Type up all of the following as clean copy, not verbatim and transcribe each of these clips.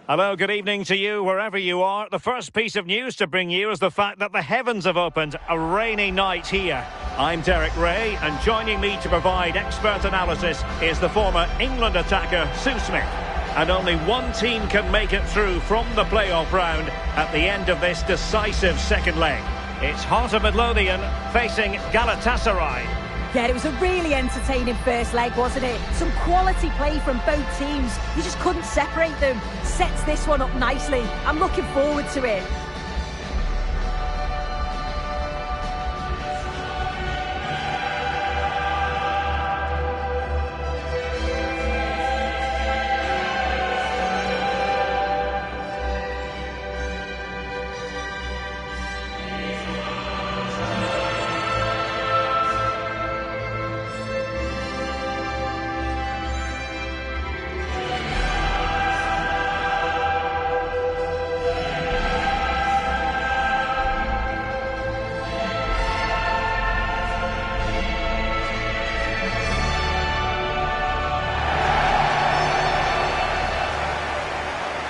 Hello, good evening to you, wherever you are. The first piece of news to bring you is the fact that the heavens have opened. A rainy night here. I'm Derek Ray, and joining me to provide expert analysis is the former England attacker, Sue Smith. And only one team can make it through from the playoff round at the end of this decisive second leg. It's Heart of Midlothian facing Galatasaray. Yeah, it was a really entertaining first leg, wasn't it? Some quality play from both teams. You just couldn't separate them. Sets this one up nicely. I'm looking forward to it.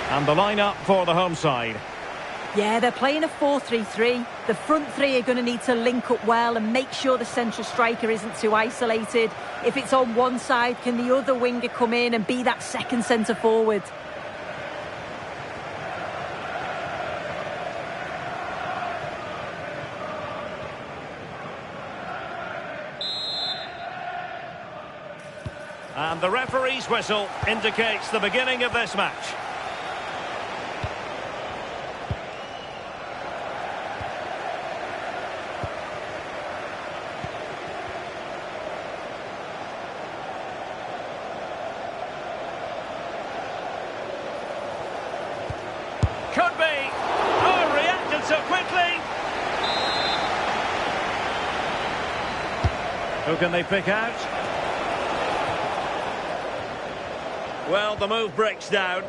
And the lineup for the home side. Yeah, they're playing a 4-3-3. The front three are going to need to link up well and make sure the central striker isn't too isolated. If it's on one side, can the other winger come in and be that second centre forward? And the referee's whistle indicates the beginning of this match. Could be. Oh, reacted so quickly. Who can they pick out? Well, the move breaks down.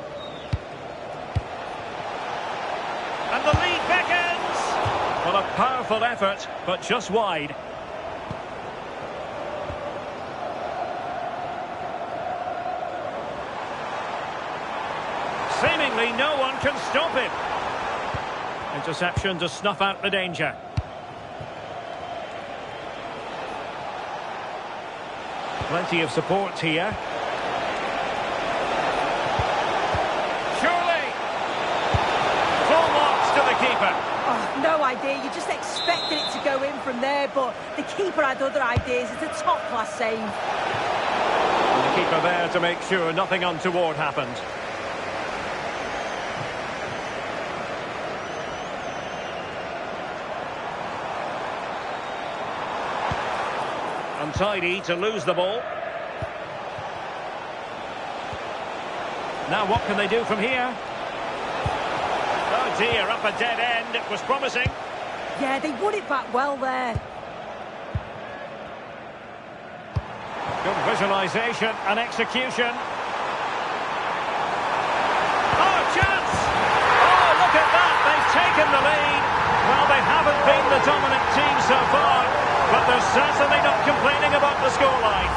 And the lead beckons. Well, a powerful effort, but just wide. Seemingly no one can stop him. Interception to snuff out the danger. Plenty of support here. Surely! Full marks to the keeper. Oh, no idea. You just expected it to go in from there, but the keeper had other ideas. It's a top-class save. And the keeper there to make sure nothing untoward happened. Untidy to lose the ball. Now what can they do from here? Oh dear, up a dead end. It was promising. Yeah, they won it back well there. Good visualisation and execution. Oh, chance! Oh, look at that. They've taken the lead. Well, they haven't been the dominant team so far, but they're certainly not complaining about the scoreline.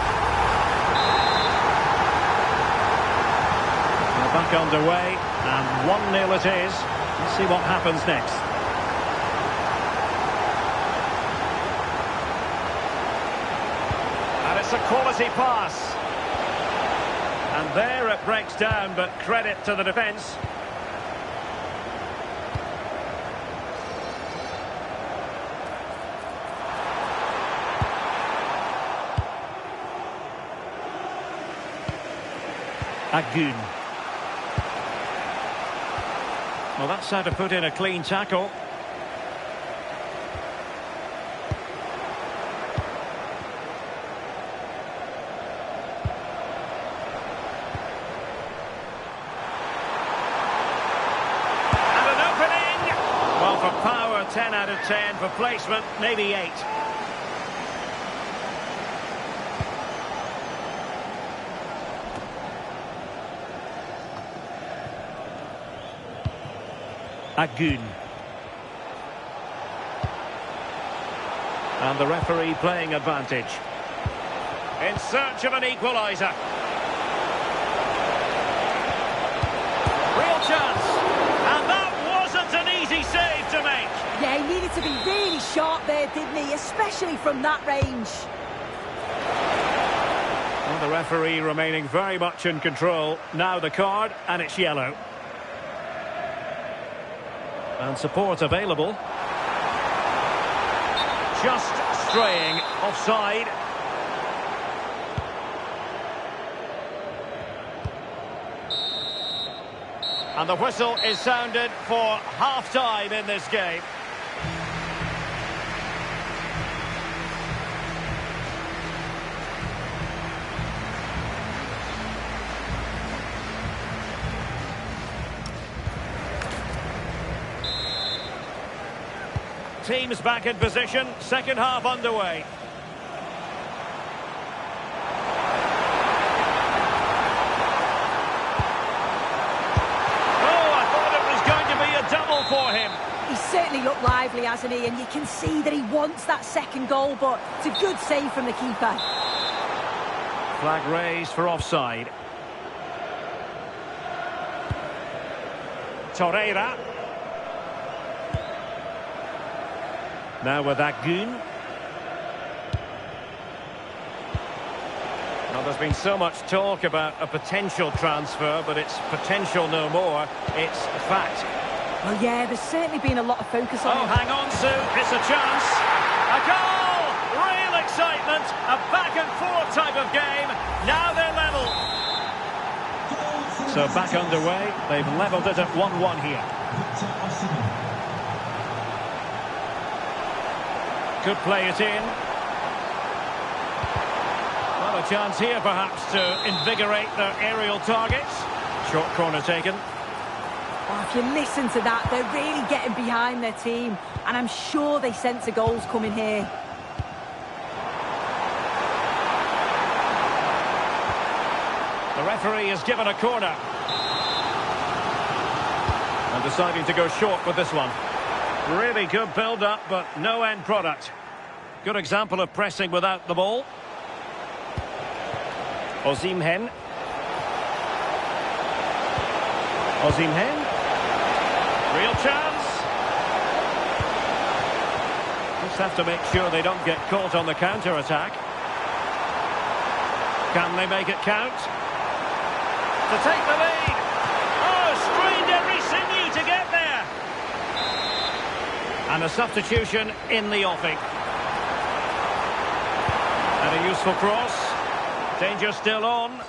They're back underway, and 1-0 it is. Let's see what happens next. And it's a quality pass. And there it breaks down, but credit to the defence. Agun. Well, that's how to put in a clean tackle. And an opening! Well, for power, 10 out of 10. For placement, maybe 8. Agun. And the referee playing advantage. In search of an equaliser. Real chance. really sharp there, didn't he? Especially from that range. Well, the referee remaining very much in control. Now the card, and it's yellow. And support available. Just straying offside. And the whistle is sounded for half-time in this game. Teams back in position, second half underway. Oh, I thought it was going to be a double for him. He's certainly looked lively, hasn't he? And you can see that he wants that second goal, but it's a good save from the keeper. Flag raised for offside. Torreira. Now with Agun. Well, there's been so much talk about a potential transfer, but it's potential no more. It's a fact. Well, yeah, there's certainly been a lot of focus on him. Hang on, Sue. It's a chance. A goal! Real excitement. A back-and-forth type of game. Now they're level. So back underway. They've levelled it at 1-1 here. Could play it in. Well, a chance here perhaps to invigorate their aerial targets. Short corner taken. Oh, if you listen to that, they're really getting behind their team. And I'm sure they sense a goal's coming here. The referee has given a corner. And deciding to go short with this one. Really good build-up, but no end product. Good example of pressing without the ball. Osimhen. Osimhen. Real chance. Just have to make sure they don't get caught on the counter-attack. Can they make it count? To take the lead. Oh, strained every sinew to get there. And a substitution in the offing. And a useful cross. Danger still on.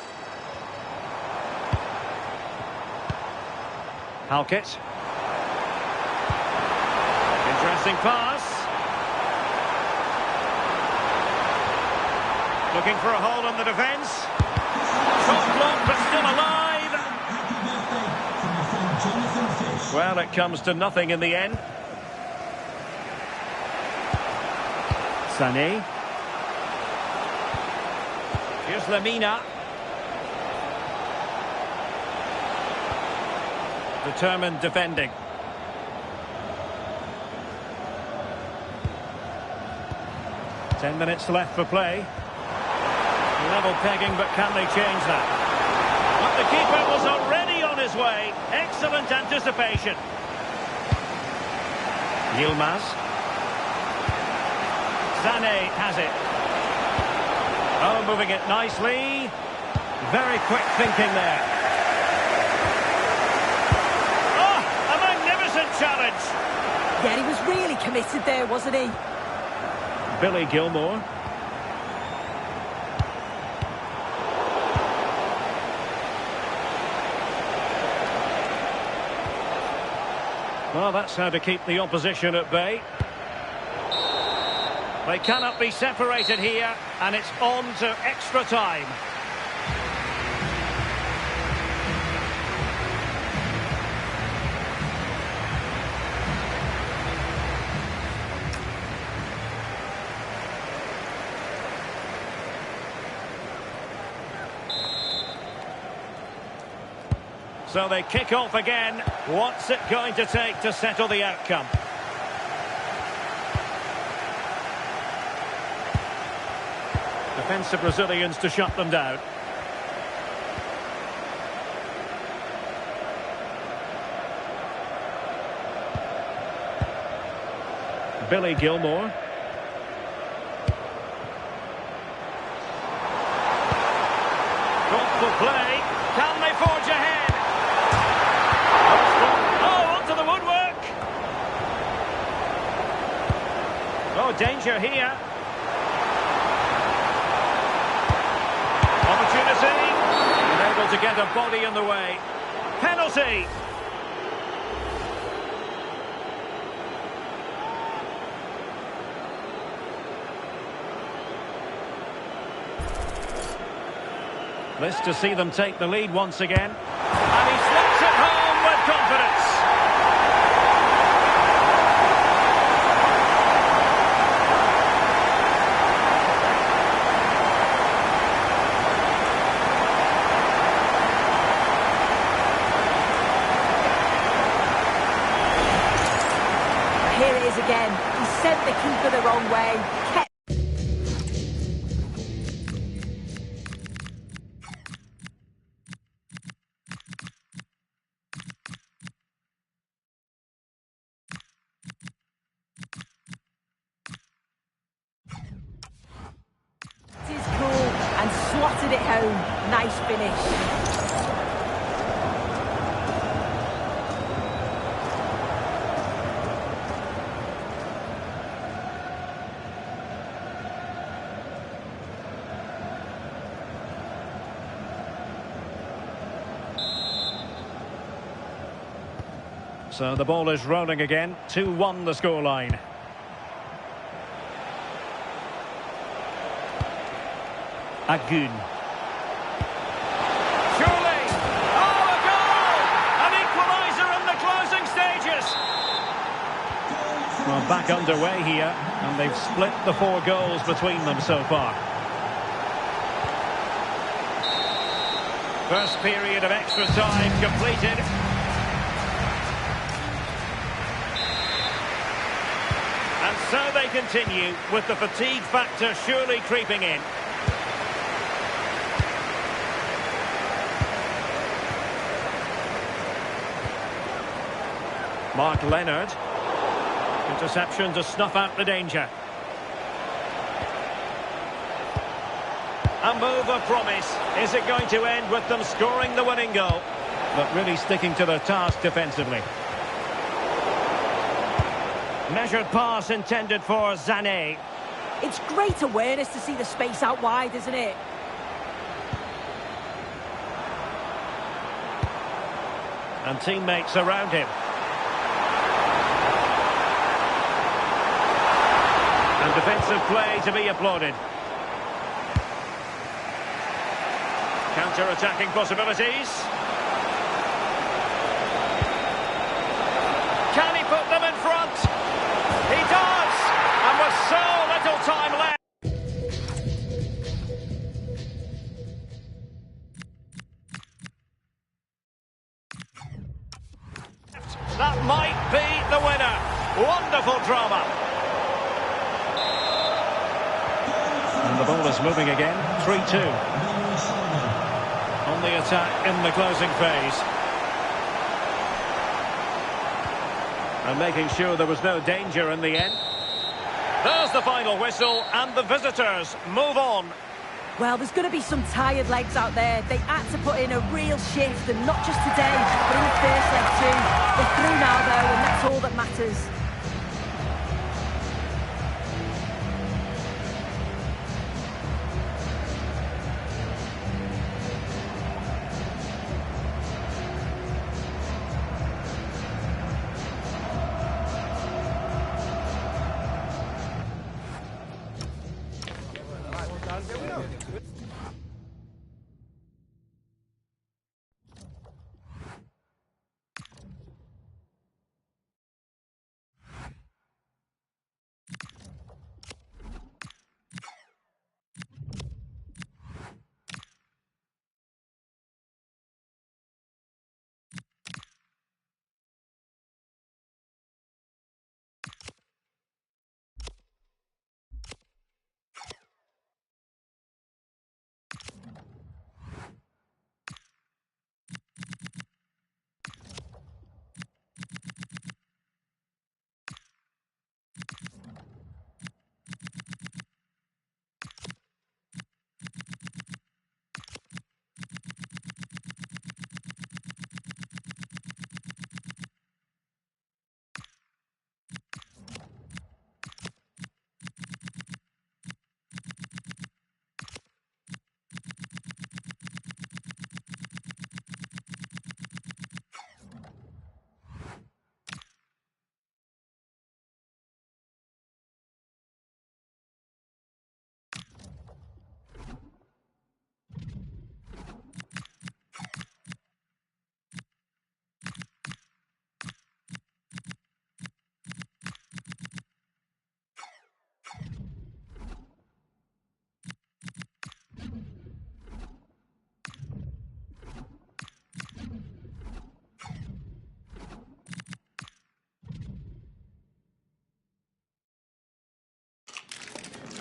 Halkett. Interesting pass. Looking for a hole in the defence. Shot blocked, but still alive. Well, it comes to nothing in the end. Sané. Here's Lamina. Determined defending. Ten minutes left for play. Level pegging, but can they change that? But the keeper was already on his way. Excellent anticipation. Yilmaz. Sané has it. Oh, moving it nicely. Very quick thinking there. Oh, a magnificent challenge. Yeah, he was really committed there, wasn't he? Billy Gilmore. Well, that's how to keep the opposition at bay. They cannot be separated here, and it's on to extra time. So they kick off again. What's it going to take to settle the outcome? Defensive Brazilians to shut them down. Billy Gilmore. Thoughtful play. Can they forge ahead? Oh, onto the woodwork. Oh, danger here. Opportunity. Unable to get a body in the way. Penalty. This to see them take the lead once again. And he slots it home with confidence. Here it is again. He sent the keeper the wrong way. And slotted it home. Nice finish. So the ball is rolling again. 2-1 the scoreline. Agun. Surely! Oh, a goal! An equaliser in the closing stages! Well, back underway here, and they've split the 4 goals between them so far. First period of extra time completed. And so they continue, with the fatigue factor surely creeping in. Mark Leonard. Interception to snuff out the danger. A move of promise. Is it going to end with them scoring the winning goal? But really sticking to their task defensively. Measured pass intended for Zander. It's great awareness to see the space out wide, isn't it? And teammates around him. And defensive play to be applauded. Counter-attacking possibilities. Can he put them in front? He does! And with so little time left. That might be the winner. Wonderful drama. And the ball is moving again. 3-2. On the attack in the closing phase. And making sure there was no danger in the end. There's the final whistle, and the visitors move on. Well, there's going to be some tired legs out there. They had to put in a real shift, and not just today, but in the first leg too. They're through now, though, and that's all that matters.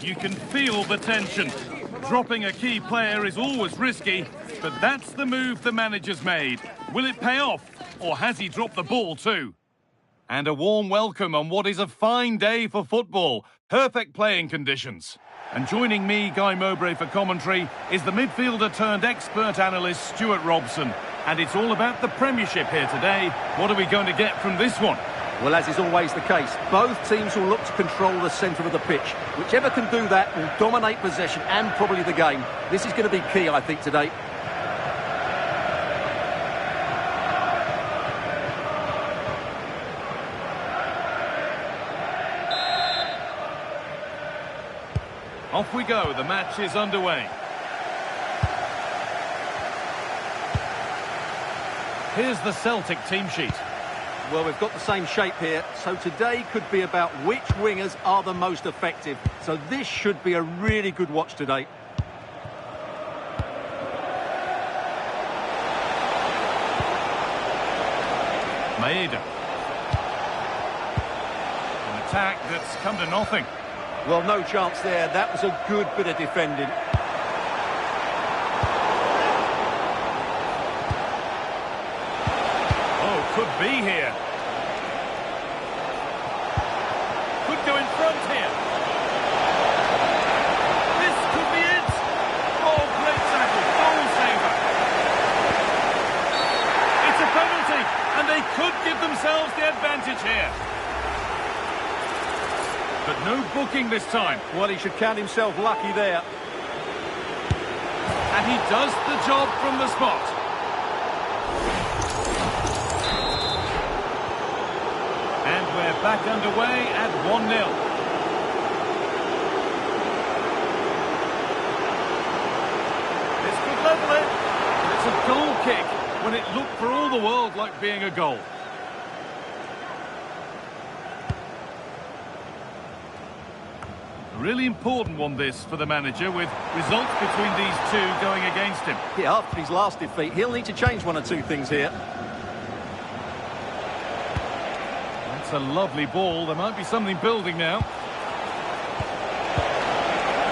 You can feel the tension. Dropping a key player is always risky, but that's the move the manager's made. Will it pay off, or has he dropped the ball too? And a warm welcome on what is a fine day for football. Perfect playing conditions. And joining me, Guy Mowbray, for commentary is the midfielder turned expert analyst Stewart Robson. And it's all about the Premiership here today. What are we going to get from this one? Well, as is always the case, both teams will look to control the centre of the pitch. Whichever can do that will dominate possession and probably the game. This is going to be key, I think, today. Off we go, the match is underway. Here's the Celtic team sheet. Well, we've got the same shape here, so today could be about which wingers are the most effective. So this should be a really good watch today. Maeda. An attack that's come to nothing. Well, no chance there. That was a good bit of defending. Oh, could be here. Could go in front here. This could be it. Oh, great tackle. Goal saver. It's a penalty, and they could give themselves the advantage here. But no booking this time. Well, he should count himself lucky there. And he does the job from the spot. And we're back underway at 1-0. This could level it. It's a goal kick when it looked for all the world like being a goal. Really important one, this, for the manager, with results between these two going against him. Yeah, after his last defeat, he'll need to change one or two things here. That's a lovely ball. There might be something building now.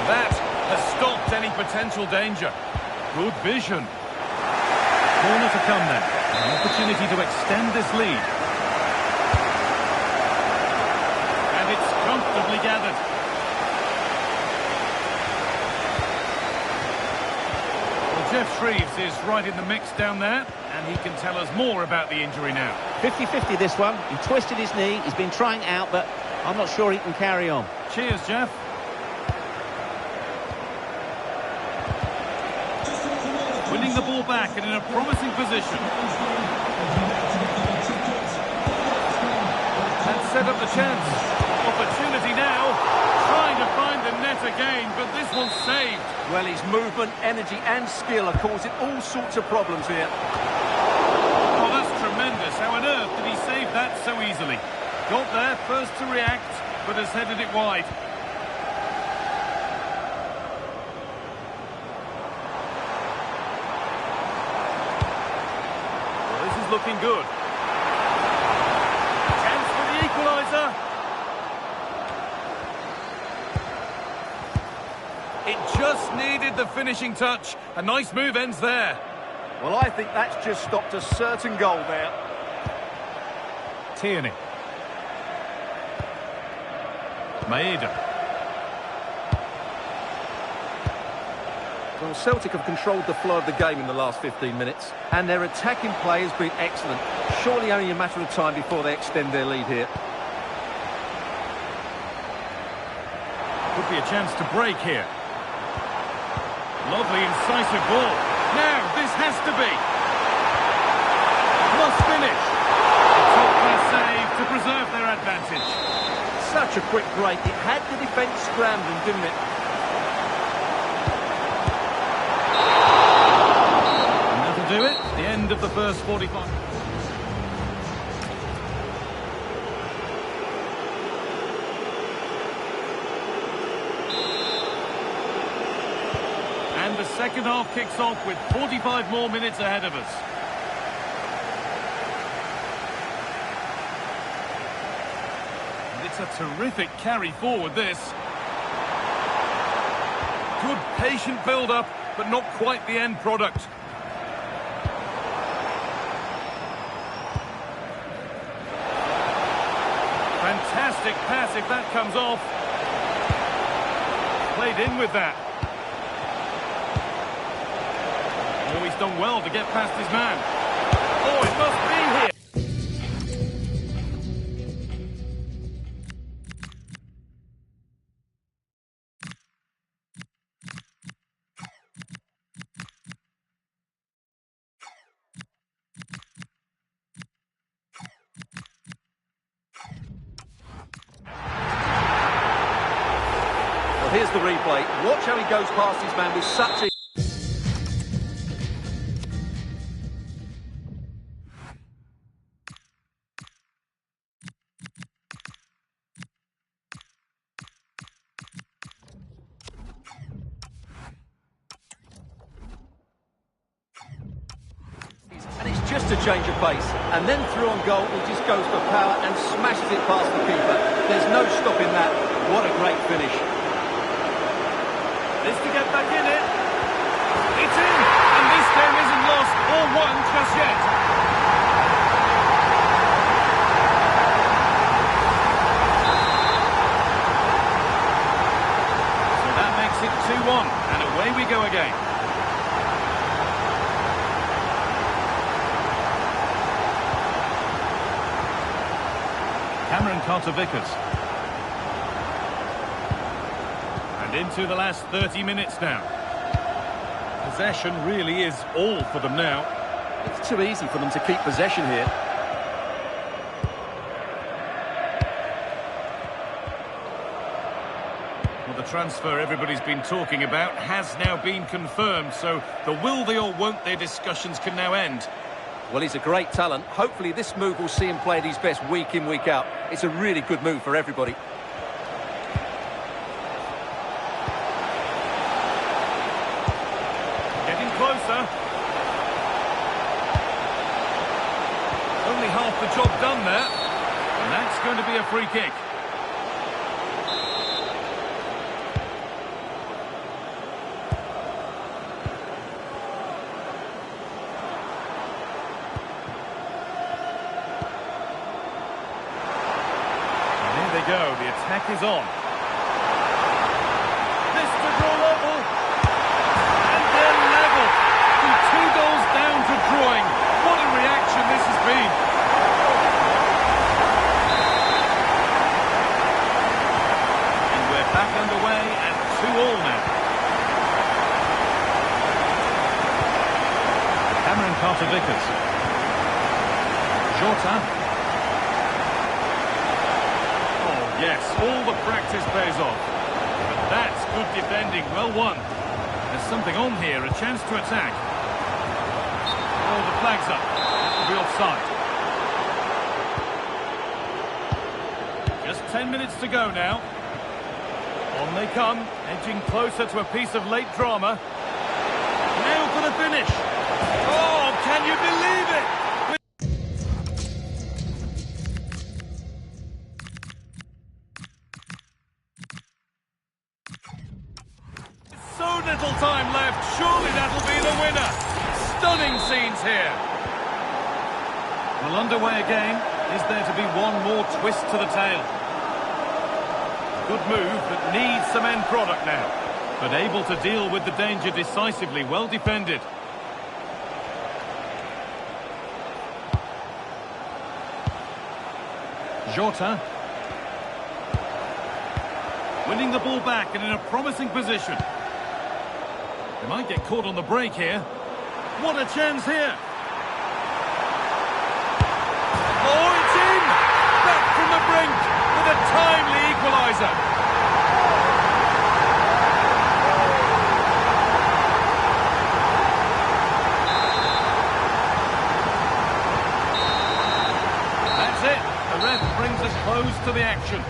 That has stopped any potential danger. Good vision. Corner to come then. An opportunity to extend this lead. And it's comfortably gathered. Jeff Shreves is right in the mix down there, and he can tell us more about the injury now. 50-50 this one. He twisted his knee. He's been trying out, but I'm not sure he can carry on. Cheers, Jeff. Winning the ball back and in a promising position. And set up the chance. Opportunity now. Trying to find the net again, but this one's saved. Well, his movement, energy and skill are causing all sorts of problems here. Oh, that's tremendous. How on earth did he save that so easily? Got there first to react, but has headed it wide. Well, this is looking good. Chance for the equaliser. It just needed the finishing touch. A nice move ends there. Well, I think that's just stopped a certain goal there. Tierney. Maeda. Well, Celtic have controlled the flow of the game in the last 15 minutes, and their attacking play has been excellent. Surely only a matter of time before they extend their lead here. Could be a chance to break here. Lovely, incisive ball. Now, this has to be. Must finish. Top-class save to preserve their advantage. Such a quick break. It had the defence scrambling, didn't it? And that'll do it. The end of the first 45. And the second half kicks off with 45 more minutes ahead of us. And it's a terrific carry forward, this. Good patient build-up, but not quite the end product. Fantastic pass if that comes off. Played in with that. Oh, he's done well to get past his man. Oh, it must be here. Here's the replay. Watch how he goes past his man with such a... And it's just a change of pace. And then through on goal, he just goes for power and smashes it past the keeper. There's no stopping that. What a great finish. This to get back in it. It's in! And this game isn't lost or won just yet. So that makes it 2-1. And away we go again. Carter-Vickers. Into the last 30 minutes now. Possession really is all for them now. It's too easy for them to keep possession here. Well, the transfer everybody's been talking about has now been confirmed, so the will they or won't they discussions can now end. Well, he's a great talent. Hopefully this move will see him play at his best week in, week out. It's a really good move for everybody. Closer. Only half the job done there. And that's going to be a free kick. And here they go. The attack is on. This to draw level. Down to drawing. What a reaction this has been. And we're back underway and 2-2 now. Carter-Vickers. Jorge. Oh yes, all the practice pays off. But that's good defending, well won. There's something on here, a chance to attack. Oh, the flag's up. It'll be offside. Just 10 minutes to go now. On they come, edging closer to a piece of late drama. Now for the finish. Oh, can you believe it? So little time left. Surely that'll be the winner. Stunning scenes here. Well, underway again. Is there to be one more twist to the tale? Good move, but needs some end product now. But able to deal with the danger decisively. Well defended. Jorge. Winning the ball back and in a promising position. They might get caught on the break here. What a chance here. Oh, it's in! Back from the brink with a timely equaliser. That's it. The ref brings us close to the action.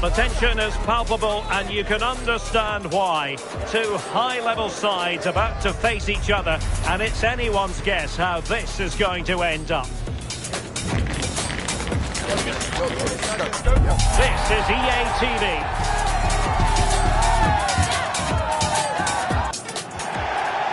The tension is palpable and you can understand why. Two high-level sides about to face each other, and it's anyone's guess how this is going to end up. This is EA TV.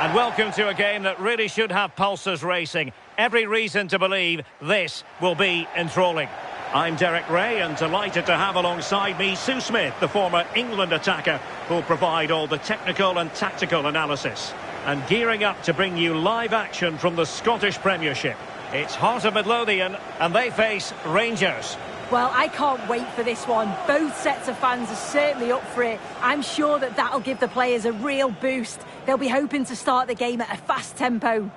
And welcome to a game that really should have pulses racing. Every reason to believe this will be enthralling. I'm Derek Ray and delighted to have alongside me Sue Smith, the former England attacker, who'll provide all the technical and tactical analysis. And gearing up to bring you live action from the Scottish Premiership. It's Heart of Midlothian and they face Rangers. Well, I can't wait for this one. Both sets of fans are certainly up for it. I'm sure that that'll give the players a real boost. They'll be hoping to start the game at a fast tempo.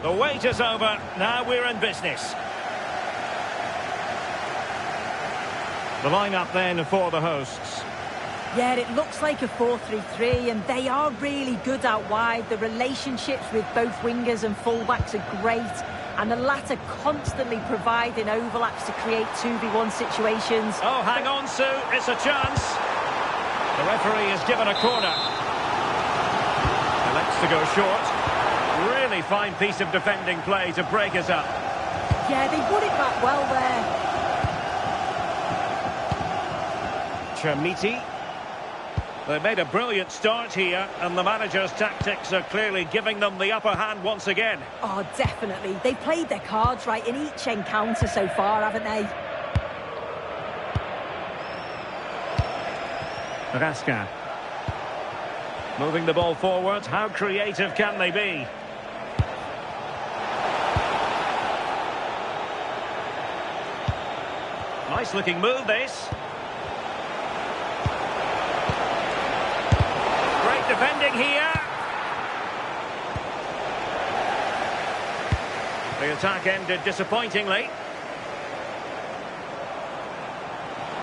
The wait is over, now we're in business. The lineup then for the hosts. Yeah, it looks like a 4-3-3 and they are really good out wide. The relationships with both wingers and fullbacks are great, and the latter constantly providing overlaps to create 2v1 situations. Oh, hang on, Sue, it's a chance. The referee is given a corner. Elects to go short. Really fine piece of defending play to break us up. Yeah, they put it back well there. Chamiti. They made a brilliant start here, and the manager's tactics are clearly giving them the upper hand once again. Oh, definitely. They've played their cards right in each encounter so far, haven't they? Raska. Moving the ball forward. How creative can they be? Nice looking move, this. Great defending here. The attack ended disappointingly.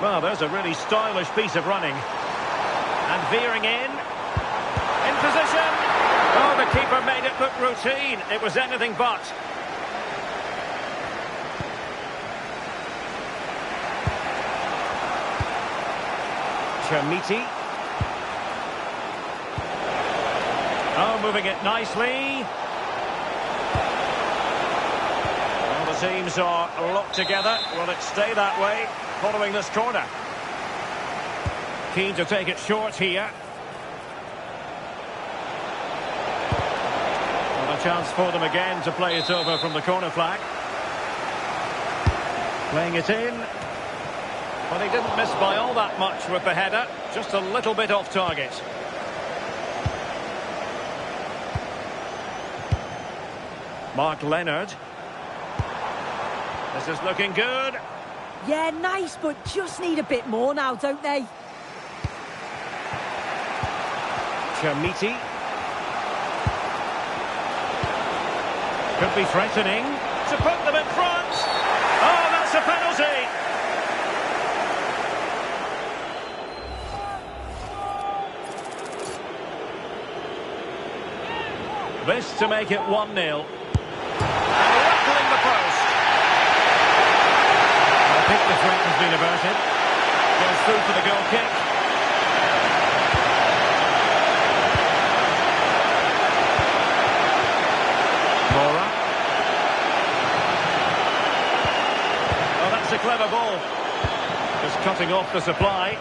Well, there's a really stylish piece of running. And veering in. In position. Oh, the keeper made it look routine. It was anything but. Chamiti. Oh, moving it nicely. Well, the teams are locked together. Will it stay that way following this corner? Keen to take it short here. Well, a chance for them again to play it over from the corner flag. Playing it in. Well, he didn't miss by all that much with the header, just a little bit off target. Mark Leonard. This is looking good. Yeah, nice, but just need a bit more now, don't they? Chamiti. Could be threatening to put them in front. Oh, that's a penalty. This to make it 1-0. And rattling the post. I think the threat has been averted. Goes through for the goal kick. Mora. Oh, that's a clever ball. Just cutting off the supply.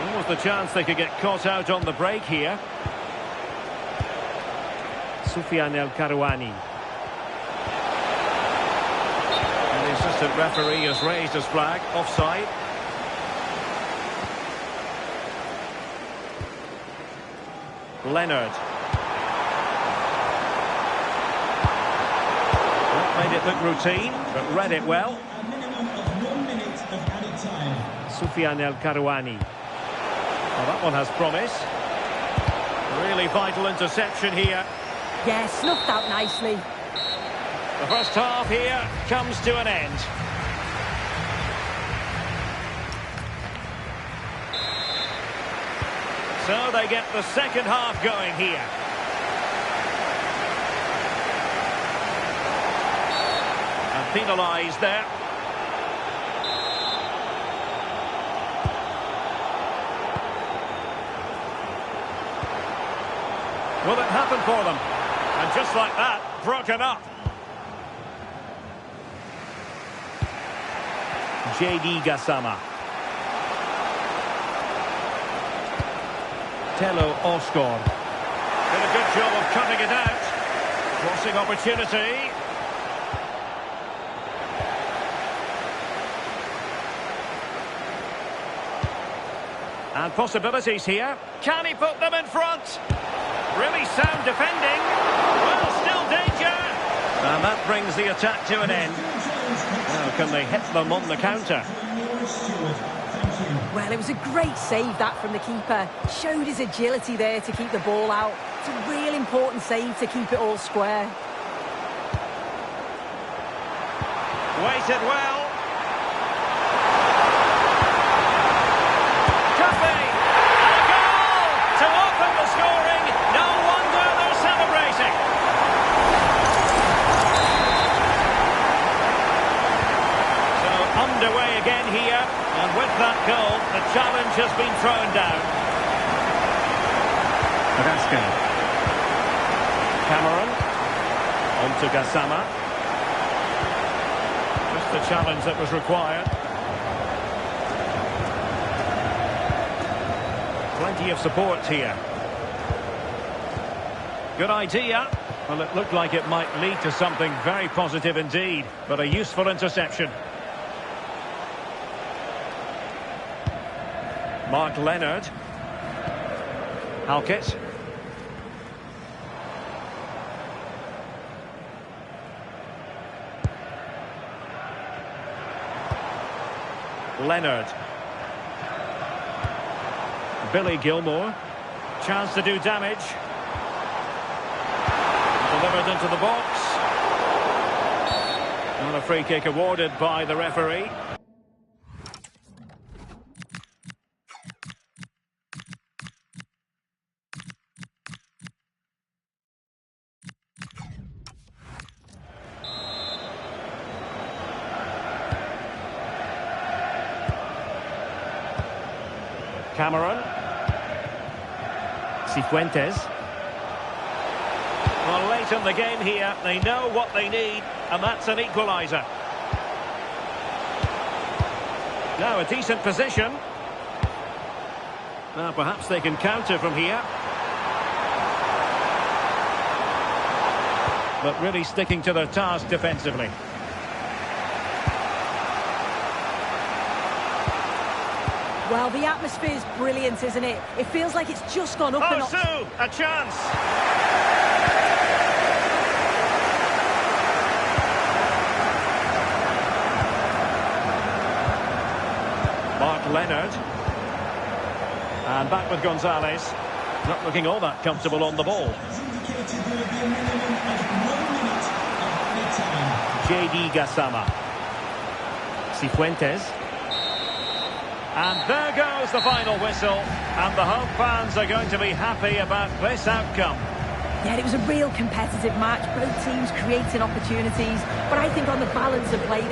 Almost the chance they could get caught out on the break here. Soufiane El Karouani. And the assistant referee has raised his flag, offside. Leonard. That made it look routine, but read it well. Soufiane El Karouani. Well, that one has promise. Really vital interception here. Yeah, snuffed out nicely. The first half here comes to an end. So they get the second half going here. And penalised there. Will it happen for them? And just like that, broken up. J.D. Gassama. Tello Oscar. Did a good job of cutting it out. Crossing opportunity. And possibilities here. Can he put them in front? Really sound defending. Well, still danger. And that brings the attack to an end. Now, can they hit them on the counter? Well, it was a great save, that, from the keeper. Showed his agility there to keep the ball out. It's a real important save to keep it all square. Waited well. Underway again here, and with that goal, the challenge has been thrown down. Raska. Cameron. On to Gassama. Just the challenge that was required. Plenty of support here. Good idea. Well, it looked like it might lead to something very positive indeed, but a useful interception. Mark Leonard. Halkett. Leonard. Billy Gilmore. Chance to do damage. Delivered into the box. And a free kick awarded by the referee. Cameron. Cifuentes. Well, late in the game here, they know what they need, and that's an equaliser. Now a decent position. Now perhaps they can counter from here. But really sticking to their task defensively. Well, the atmosphere's brilliant, isn't it? It feels like it's just gone up a notch. Oh, a chance! Mark Leonard. And back with Gonzalez. Not looking all that comfortable on the ball. J.D. Gassama. Cifuentes. And there goes the final whistle. And the home fans are going to be happy about this outcome. Yeah, it was a real competitive match. Both teams creating opportunities. But I think on the balance of play,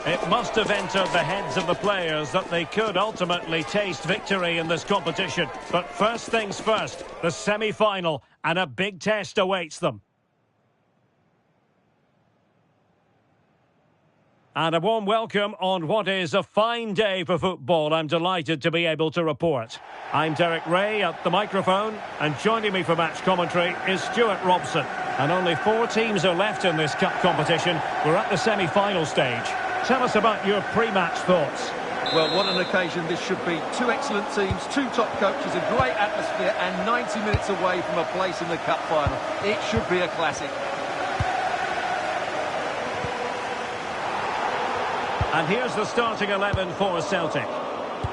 It must have entered the heads of the players that they could ultimately taste victory in this competition. But first things first, the semi-final, and a big test awaits them. And a warm welcome on what is a fine day for football. I'm delighted to be able to report. I'm Derek Ray at the microphone, and joining me for match commentary is Stewart Robson. And only 4 teams are left in this cup competition. We're at the semi-final stage. Tell us about your pre-match thoughts. Well, what an occasion this should be. 2 excellent teams, 2 top coaches, a great atmosphere, and 90 minutes away from a place in the cup final. It should be a classic. And here's the starting 11 for Celtic.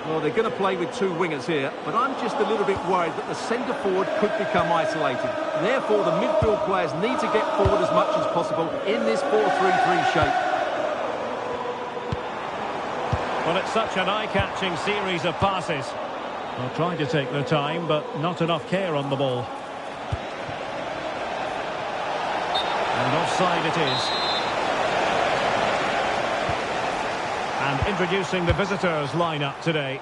Well, they're going to play with 2 wingers here, but I'm just a little bit worried that the centre forward could become isolated. Therefore, the midfield players need to get forward as much as possible in this 4-3-3 shape. Well, it's such an eye-catching series of passes. They'll try to take their time, but not enough care on the ball. And offside it is. And introducing the visitors lineup today.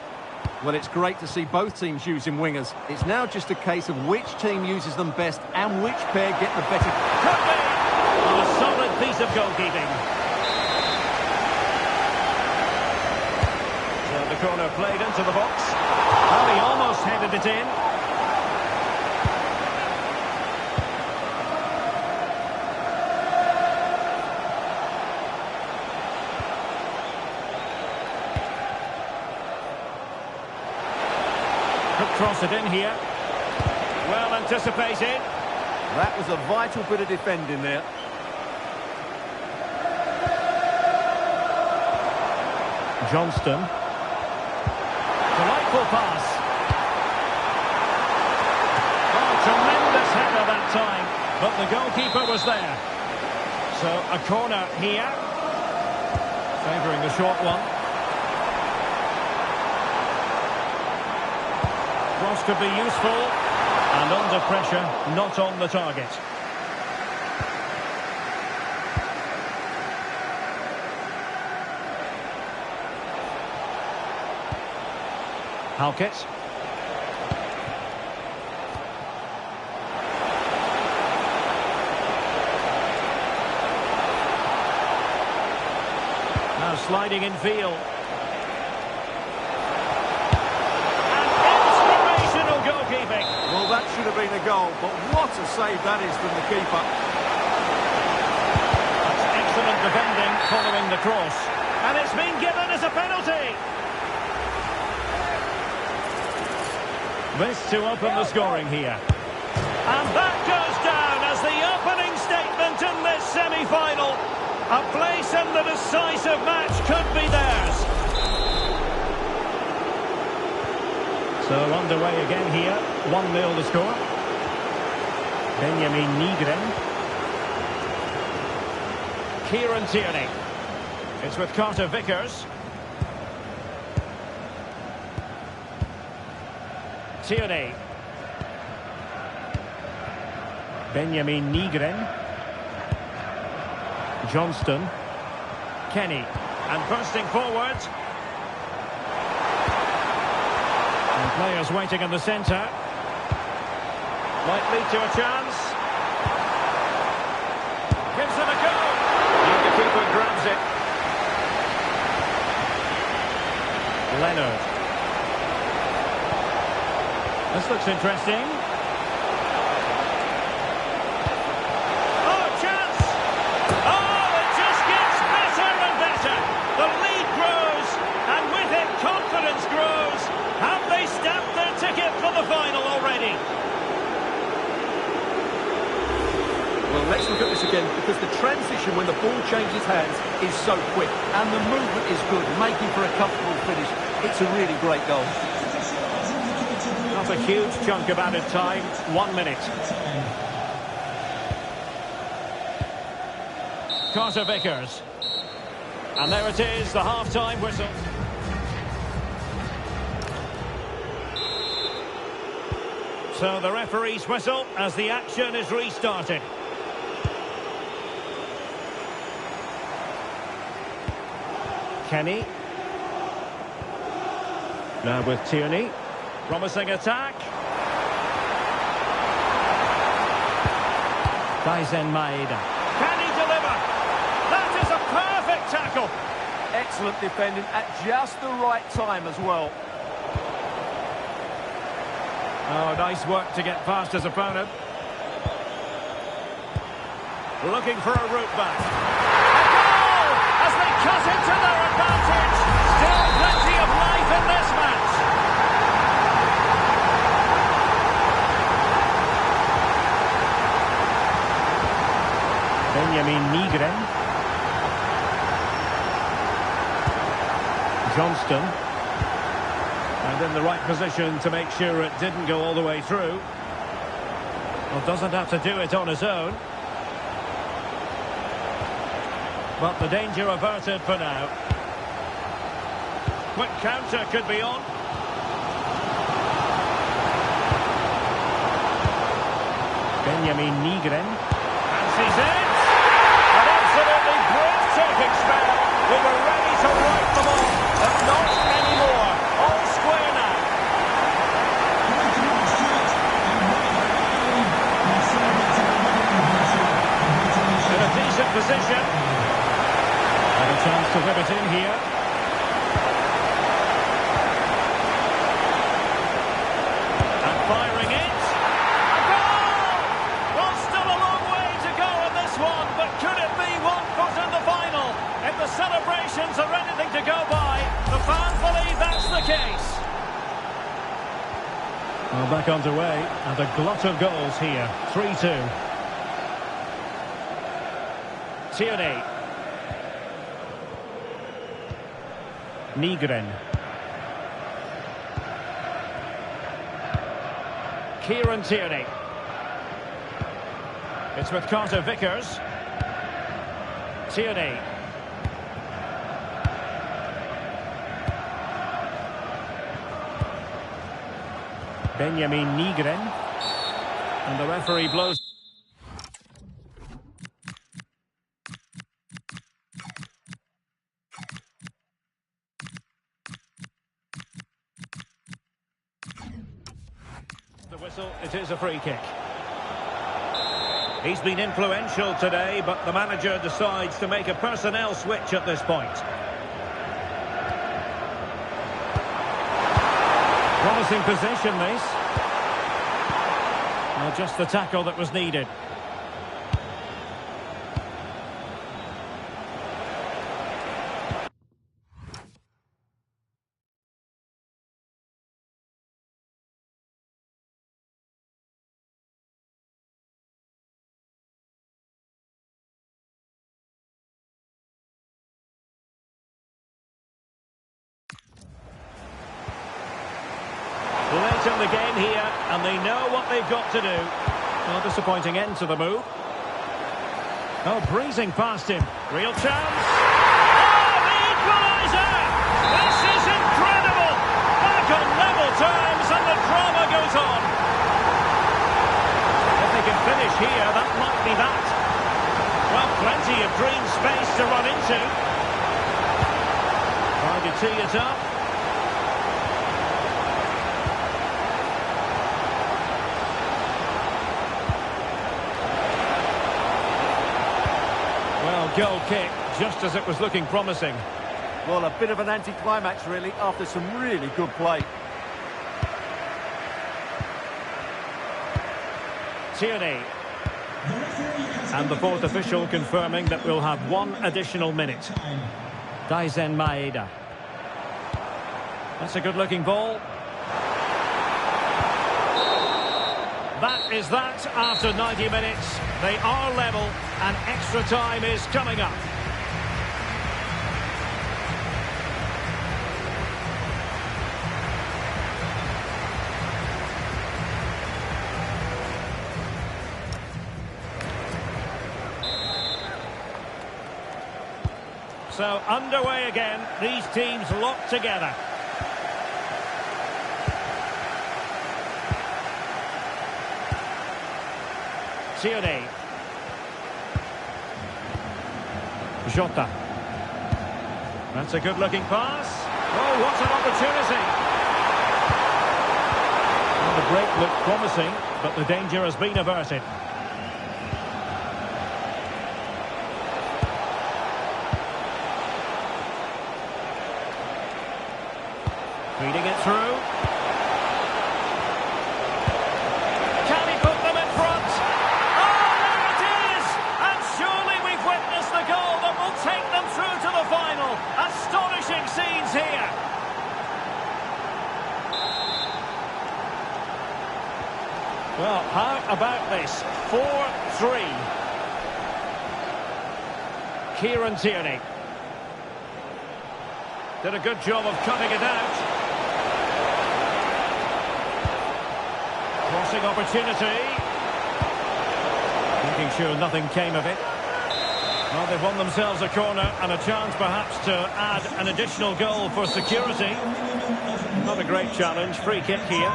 Well, it's great to see both teams using wingers. It's now just a case of which team uses them best and which pair get the better. Toby! A solid piece of goalkeeping. So the corner played into the box. Well, he almost headed it in. Cross it in here. Well anticipated. That was a vital bit of defending there. Johnston. Delightful pass. Oh, tremendous header that time. But the goalkeeper was there. So a corner here. Favouring the short one. Cross could be useful, and under pressure, not on the target. Halkett. Now sliding in field. Well, that should have been a goal, but what a save that is from the keeper. That's excellent defending following the cross. And it's been given as a penalty. This to open the scoring here. And that goes down as the opening statement in this semi-final. A place in the decisive match could be theirs. So underway again here, 1-0 to score. Benjamin Nygren. Kieran Tierney. It's with Carter Vickers. Tierney. Benjamin Nygren. Johnston. Kenny. And bursting forward. Players waiting in the centre. Might lead to a chance. Gives it a go. And the keeper grabs it. Leonard. This looks interesting. Oh, chance! Oh, it just gets better and better. The lead grows, and with it, confidence grows. Have they stamped their ticket for the final already? Well, let's look at this again, because the transition when the ball changes hands is so quick, and the movement is good, making for a comfortable finish. It's a really great goal. Not a huge chunk of added time, 1 minute. Carter Vickers. And there it is, the half-time whistle. So the referee's whistle as the action is restarted. Kenny. Now with Tierney. Promising attack. Maeda. Can he deliver? That is a perfect tackle. Excellent defending at just the right time as well. Oh, nice work to get past his opponent. Looking for a route back. A goal as they cut into their advantage. Still plenty of life in this match. Benjamin Nygren. Johnston. And in the right position to make sure it didn't go all the way through. Well, doesn't have to do it on his own. But the danger averted for now. Quick counter could be on. Benjamin Nygren. And sees it. An absolutely breathtaking spell. We were ready to right them all, but not anymore. All square now. In a decent position. And a chance to whip it in here. And firing it. A goal! Well, still a long way to go in this one, but could it be 1 foot in the final? If the celebrations are anything to go by, the fans believe that's the case. Well, back underway, and a glut of goals here. 3-2. Tierney. Nygren. Kieran Tierney. It's with Carter Vickers. Tierney. Benjamin Nygren. And the referee blows. The whistle, it is a free kick. He's been influential today, but the manager decides to make a personnel switch at this point. Promising possession, this. Well, just the tackle that was needed. Late in the game here, and they know what they've got to do. Well, disappointing end to the move. Oh, breezing past him. Real chance. Oh, the equaliser! This is incredible! Back on level terms, and the drama goes on. If they can finish here, that might be that. Well, plenty of green space to run into. Trying to tee it up. Goal kick, just as it was looking promising. Well, a bit of an anticlimax, really, after some really good play. Tierney. And the fourth official confirming that we'll have 1 additional minute. Maeda. That's a good-looking ball. That is that after 90 minutes. They are level, and extra time is coming up. So underway again, these teams locked together. Tierney. Jota. That's a good-looking pass. Oh, what an opportunity. Well, the break looked promising, but the danger has been averted. Feeding it through. Can he put them in front? Oh, there it is! And surely we've witnessed the goal that will take them through to the final. Astonishing scenes here. Well, how about this? 4-3. Kieran Tierney did a good job of cutting it out. Crossing opportunity. Making sure nothing came of it. Well, they've won themselves a corner and a chance perhaps to add an additional goal for security. Not a great challenge. Free kick here.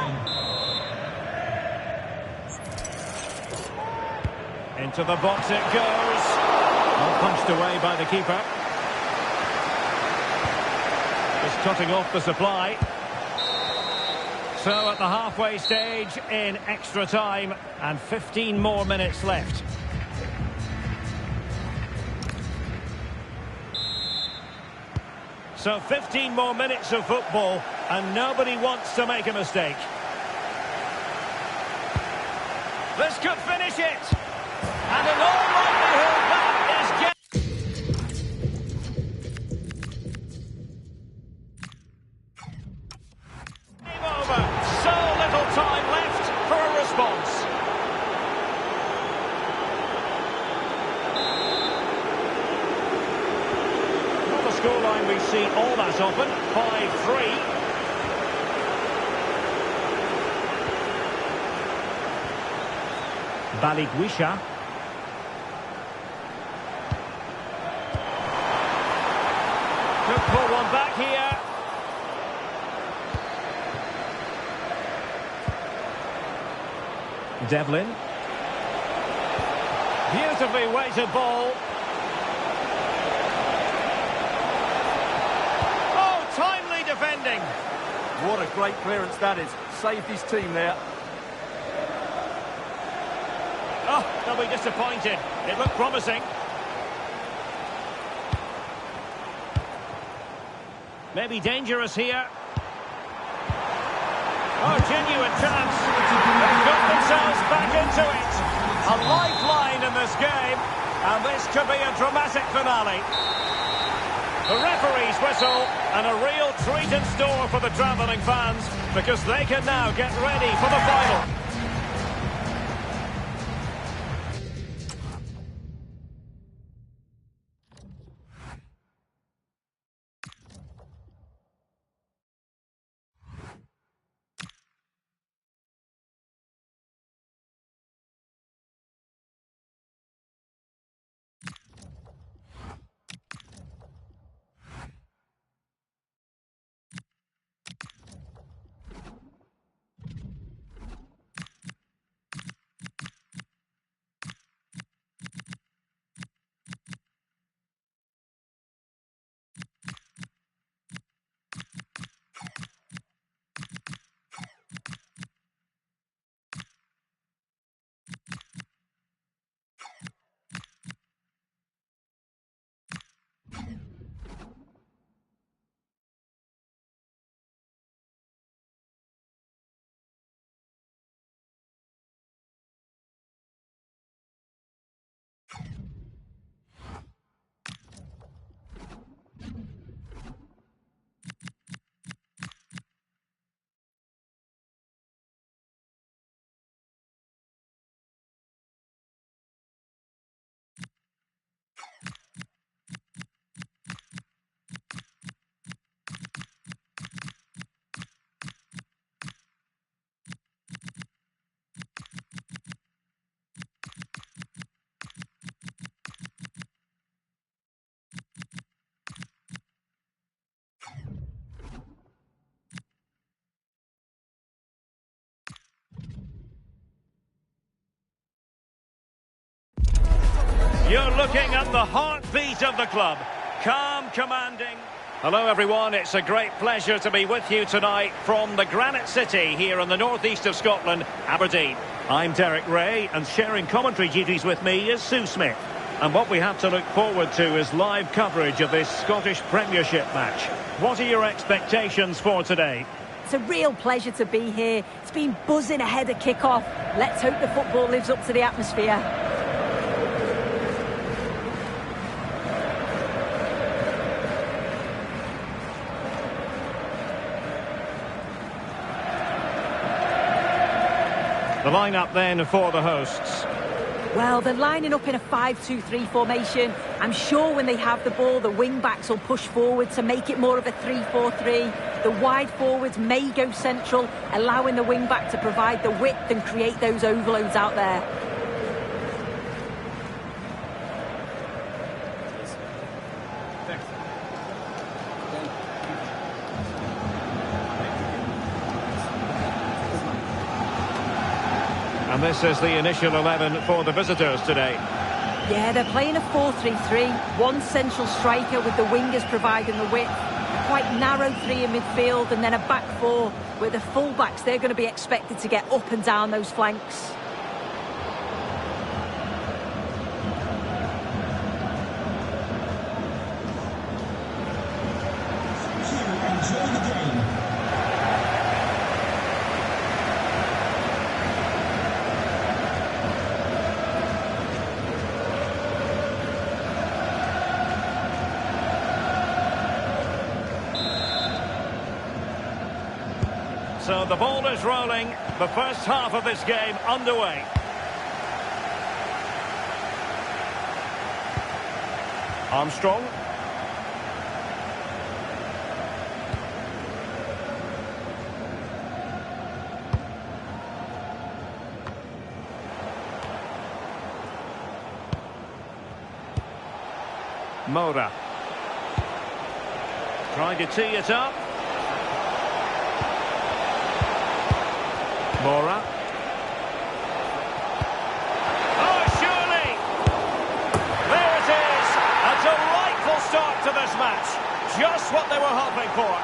Into the box it goes. Well, punched away by the keeper. Just cutting off the supply. So at the halfway stage in extra time and 15 more minutes left. So 15 more minutes of football and nobody wants to make a mistake. This could finish it. And in all likelihood that is game over. So little time left for a response. Not a scoreline we see all that often. 5-3. Baligwisha. Could pull one back here. Devlin. Beautifully weighted ball. Oh, timely defending. What a great clearance that is. Saved his team there. Oh, they'll be disappointed. It looked promising. Maybe dangerous here. Oh, genuine chance. They've got themselves back into it. A lifeline in this game. And this could be a dramatic finale. The referee's whistle and a real treat in store for the travelling fans because they can now get ready for the final. You're looking at the heartbeat of the club. Calm, commanding. Hello everyone, it's a great pleasure to be with you tonight from the Granite City here in the northeast of Scotland, Aberdeen. I'm Derek Ray, and sharing commentary duties with me is Sue Smith. And what we have to look forward to is live coverage of this Scottish Premiership match. What are your expectations for today? It's a real pleasure to be here. It's been buzzing ahead of kick-off. Let's hope the football lives up to the atmosphere. The lineup then for the hosts. Well, they're lining up in a 5-2-3 formation. I'm sure when they have the ball, the wing-backs will push forward to make it more of a 3-4-3. The wide forwards may go central, allowing the wing-back to provide the width and create those overloads out there. And this is the initial 11 for the visitors today. Yeah, they're playing a 4-3-3. One central striker with the wingers providing the width. A quite narrow three in midfield, and then a back four with the full-backs. They're going to be expected to get up and down those flanks. So the ball is rolling, the first half of this game underway. Armstrong. Mora. Trying to tee it up. Mora. Oh, surely! There it is! A delightful start to this match. Just what they were hoping for.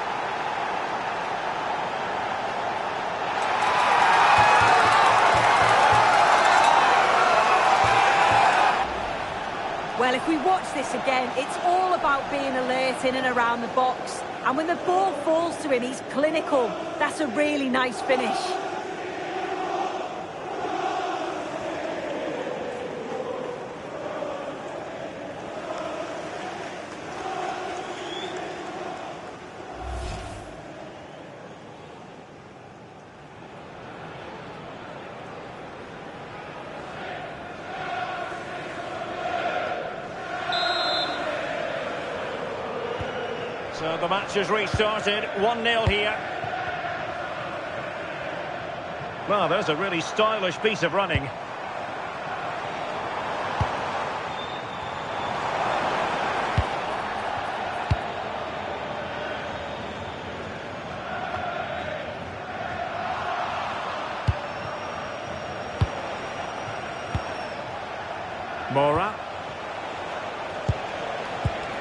Well, if we watch this again, it's all about being alert in and around the box. And when the ball falls to him, he's clinical. That's a really nice finish. So the match has restarted, 1-0 here. Well, there's a really stylish piece of running. Mora.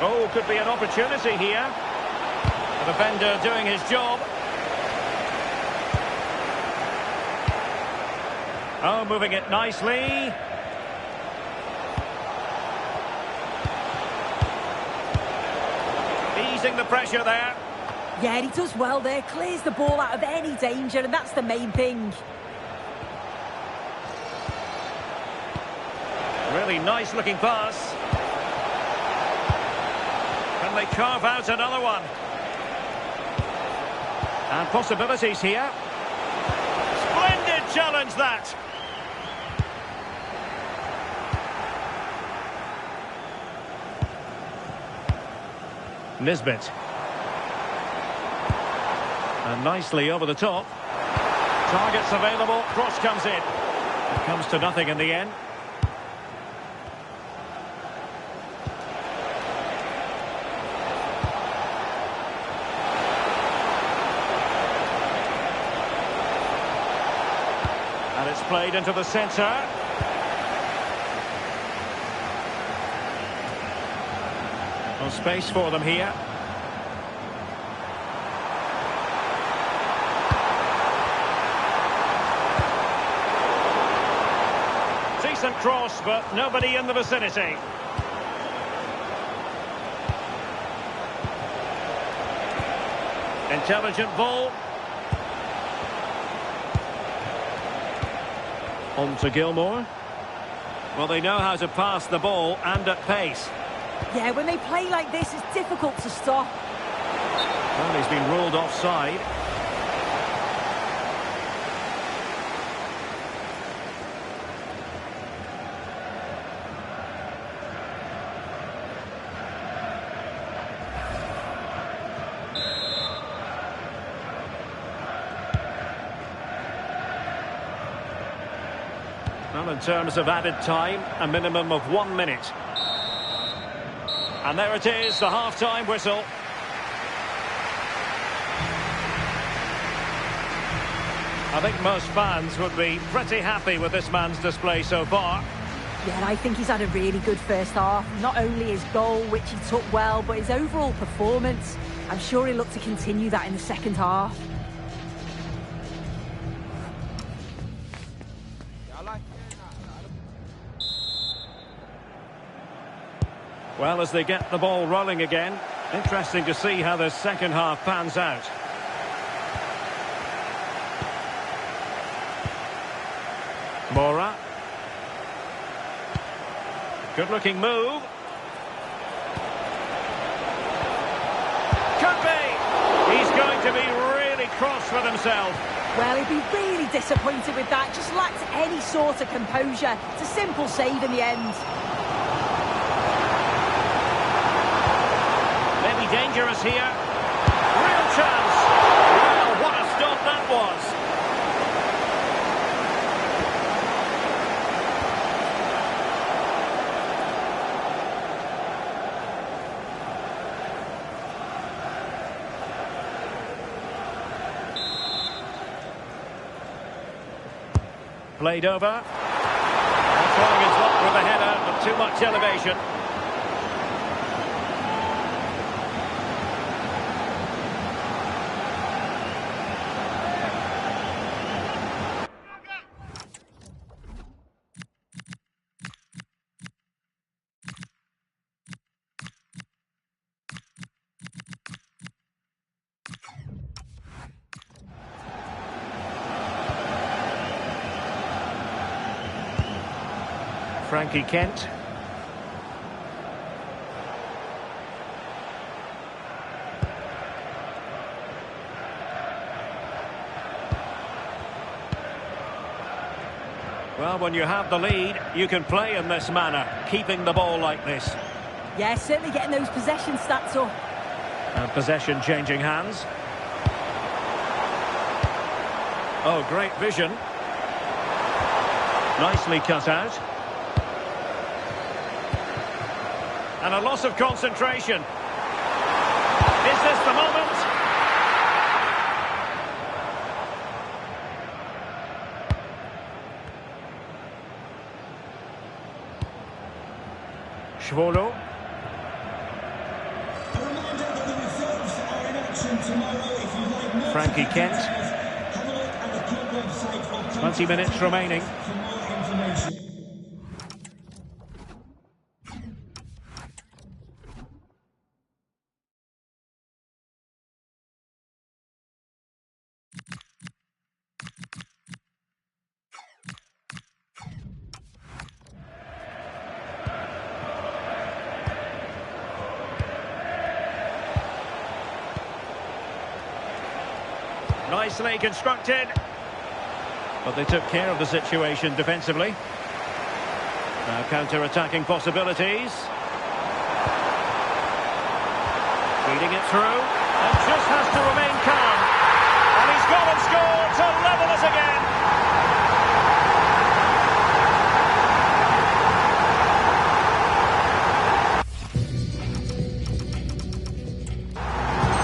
Oh, could be an opportunity here. The defender doing his job. Oh, moving it nicely. Easing the pressure there. Yeah, he does well there. Clears the ball out of any danger, and that's the main thing. Really nice looking pass. Can they carve out another one? And possibilities here. Splendid challenge that. Nisbet. And nicely over the top. Targets available. Cross comes in. It comes to nothing in the end. And it's played into the centre. No space for them here. Decent cross, but nobody in the vicinity. Intelligent ball. On to Gilmore. Well, they know how to pass the ball and at pace. Yeah, when they play like this, it's difficult to stop. Well, he's been ruled offside. Well, in terms of added time, a minimum of 1 minute. And there it is, the half-time whistle. I think most fans would be pretty happy with this man's display so far. Yeah, and I think he's had a really good first half. Not only his goal, which he took well, but his overall performance. I'm sure he'll look to continue that in the second half. Well, as they get the ball rolling again, interesting to see how the second half pans out. Mora. Good-looking move. Could be. He's going to be really cross with himself. Well, he'd be really disappointed with that. Just lacked any sort of composure. It's a simple save in the end. Maybe dangerous here. Real chance. Well, what a stop that was. Played over. Trying his luck with the header, but too much elevation. Frankie Kent. Well, when you have the lead, you can play in this manner, keeping the ball like this. Yeah, certainly getting those possession stats up. And possession changing hands. Oh, great vision. Nicely cut out. And a loss of concentration. Is this the moment? Schwolo. Frankie Kent. 20 minutes remaining. Nicely constructed. But they took care of the situation defensively. Now counter-attacking possibilities. Feeding it through. And just has to remain calm. And he's gone and scored to level us again.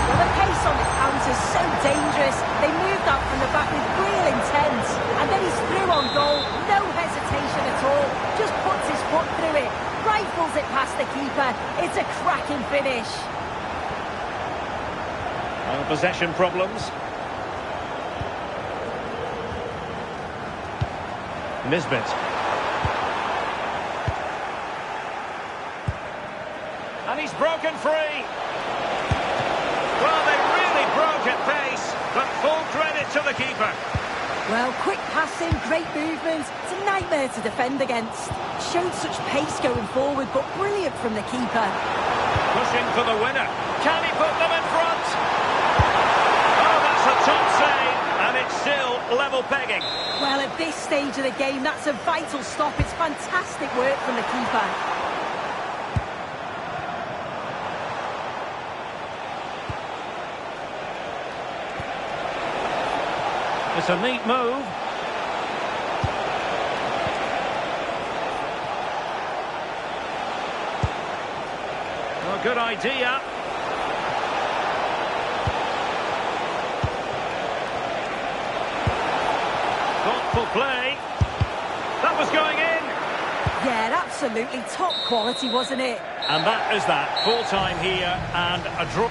Well, the pace on this counter is so dangerous. They moved up from the back with real intent. And then he's through on goal. No hesitation at all. Just puts his foot through it. Rifles it past the keeper. It's a cracking finish. Well, possession problems. Nisbet. And he's broken free. Well, they really broke at pace, but full credit to the keeper. Well, quick passing, great movement. It's a nightmare to defend against. Showed such pace going forward, but brilliant from the keeper. Pushing for the winner. Can he put them in front? Oh, that's a top save, and it's still level pegging. Well, at this stage of the game, that's a vital stop. It's fantastic work from the keeper. It's a neat move. Oh, good idea. Thoughtful play. That was going in. Yeah, absolutely top quality, wasn't it? And that is that. Full time here and a draw.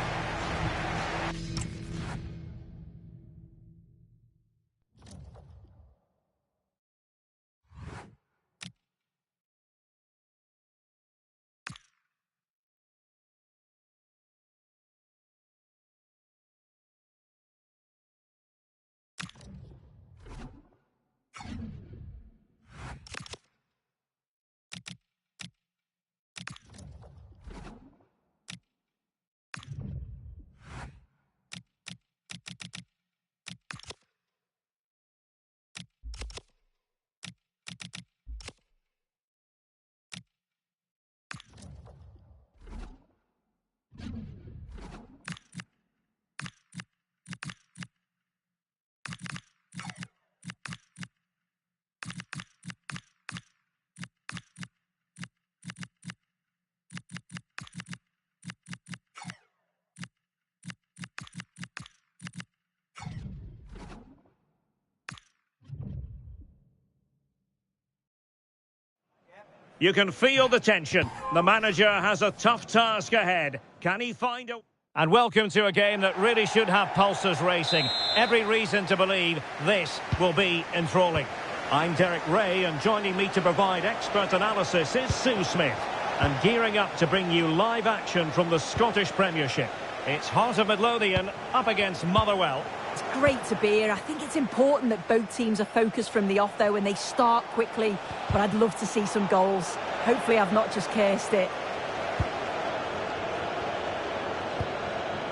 You can feel the tension. The manager has a tough task ahead. Can he find a... And welcome to a game that really should have pulses racing. Every reason to believe this will be enthralling. I'm Derek Ray, and joining me to provide expert analysis is Sue Smith. And gearing up to bring you live action from the Scottish Premiership. It's Heart of Midlothian up against Motherwell. It's great to be here. I think it's important that both teams are focused from the off, though, and they start quickly. But I'd love to see some goals. Hopefully I've not just cursed it.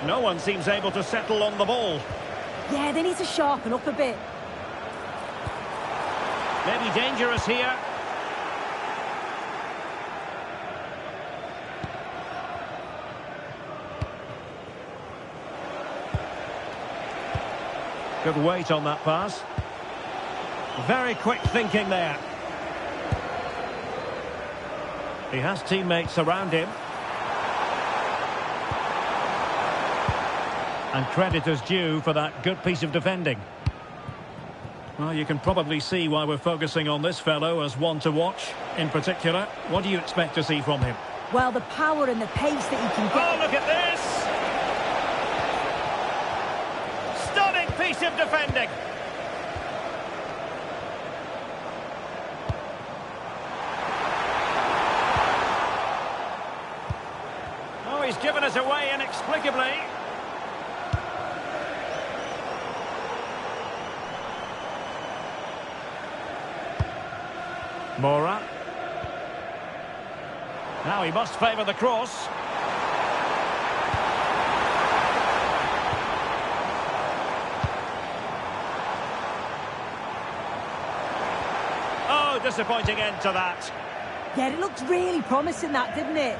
No one seems able to settle on the ball. Yeah, they need to sharpen up a bit. Maybe dangerous here. Good weight on that pass. Very quick thinking there. He has teammates around him. And credit is due for that good piece of defending. Well, you can probably see why we're focusing on this fellow as one to watch. In particular, what do you expect to see from him? Well, the power and the pace that he can get... Oh, look at this! Stunning piece of defending. Oh, he's given us away inexplicably. Mora. Now he must favour the cross. Oh, disappointing end to that. Yeah, it looked really promising, that, didn't it?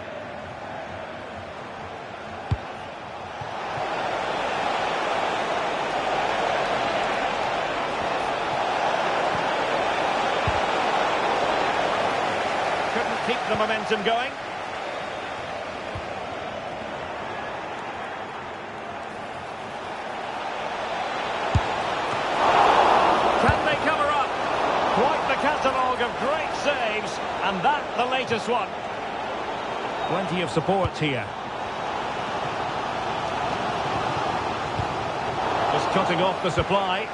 Keep the momentum going. Can they cover up? Quite the catalogue of great saves, and that the latest one. Plenty of support here. Just cutting off the supply.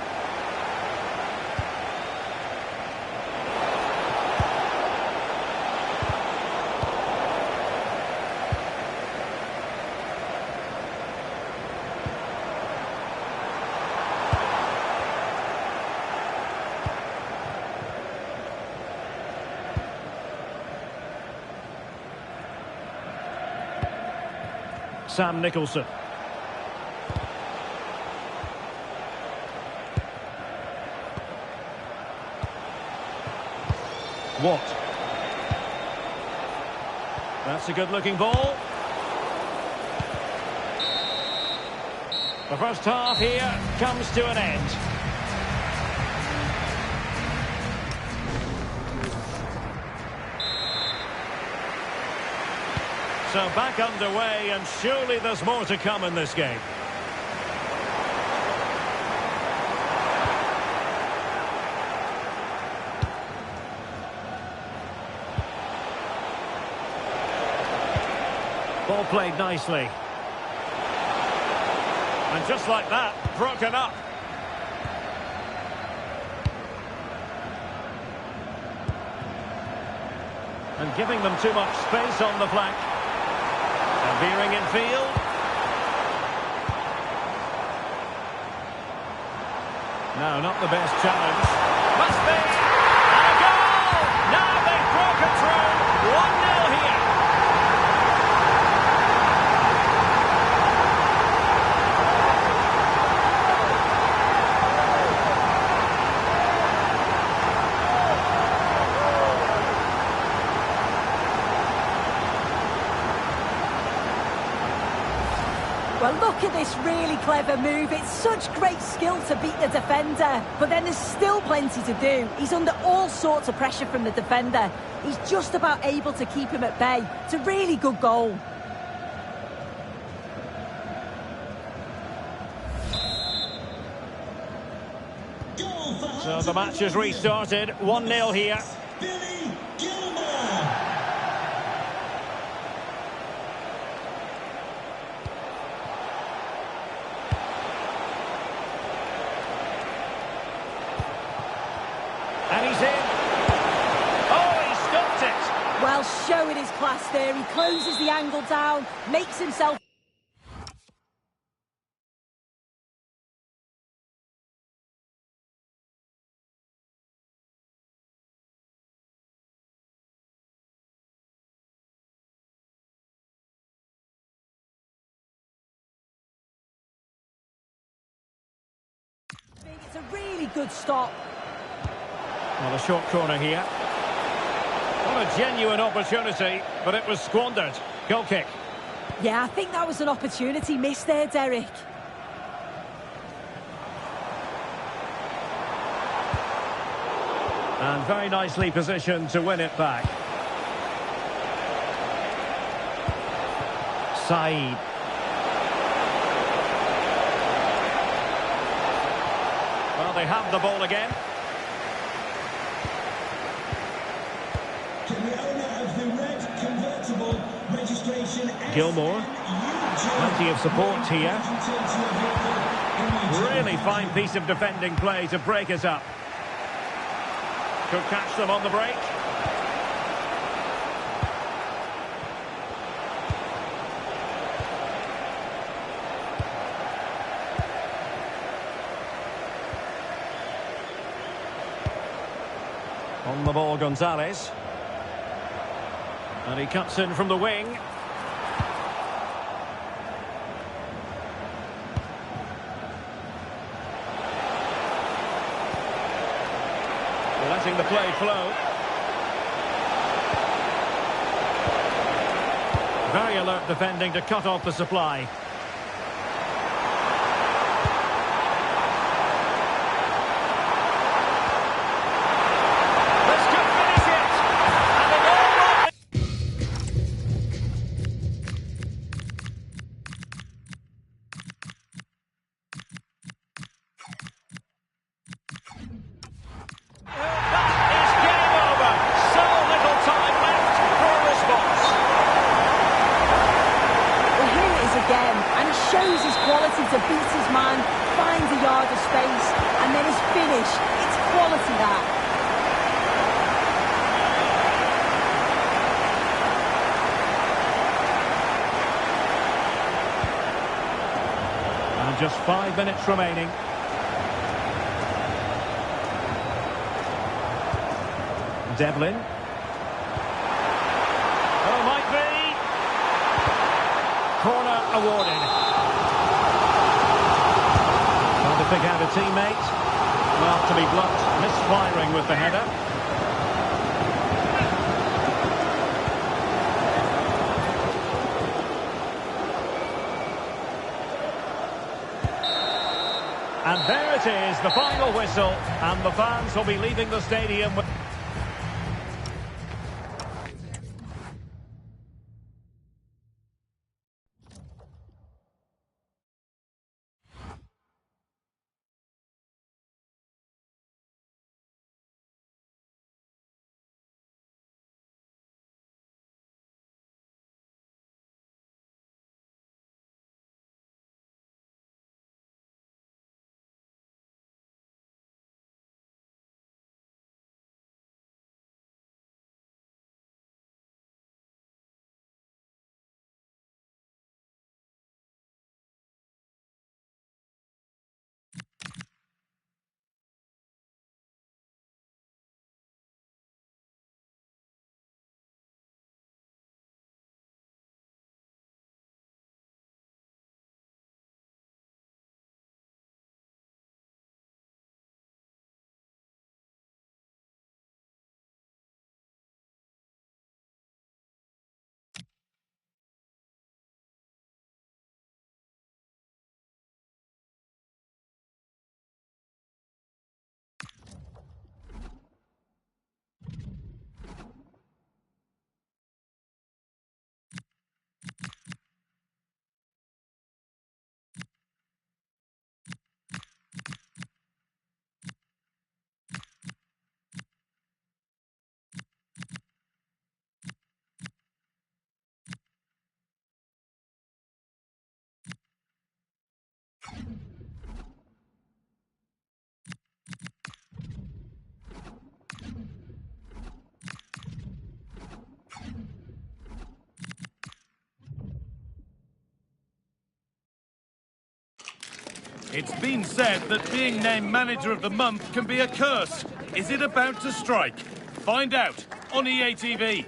Sam Nicholson. Watt. That's a good-looking ball. The first half here comes to an end. So back underway, and surely there's more to come in this game. Ball played nicely. And just like that, broken up. And giving them too much space on the flank. And veering in field. No, not the best challenge. Must be! And a goal! Now they've broken through. 1-0 here. Well, look at this really clever move. It's such great skill to beat the defender. But then there's still plenty to do. He's under all sorts of pressure from the defender. He's just about able to keep him at bay. It's a really good goal. So the match has restarted. 1-0 here. And he's in. Oh, he stopped it. Well, showing his class there. He closes the angle down, makes himself... It's a really good stop. Well, a short corner here. What a genuine opportunity, but it was squandered. Goal kick. Yeah, I think that was an opportunity missed there, Derek. And very nicely positioned to win it back. Said. Well, they have the ball again. Gilmore. Plenty of support here. Really fine piece of defending play to break it up. Could catch them on the break. On the ball, Gonzalez. And he cuts in from the wing. Letting the play flow. Very alert defending to cut off the supply. To beat his man, finds a yard of space, and then his finish. It's quality, that. And just 5 minutes remaining. Devlin. Oh, might be. Corner awarded. Trying to pick out a teammate. Well, to be blunt, misfiring with the header. And there it is, the final whistle, and the fans will be leaving the stadium with... It's been said that being named Manager of the Month can be a curse. Is it about to strike? Find out on EA TV.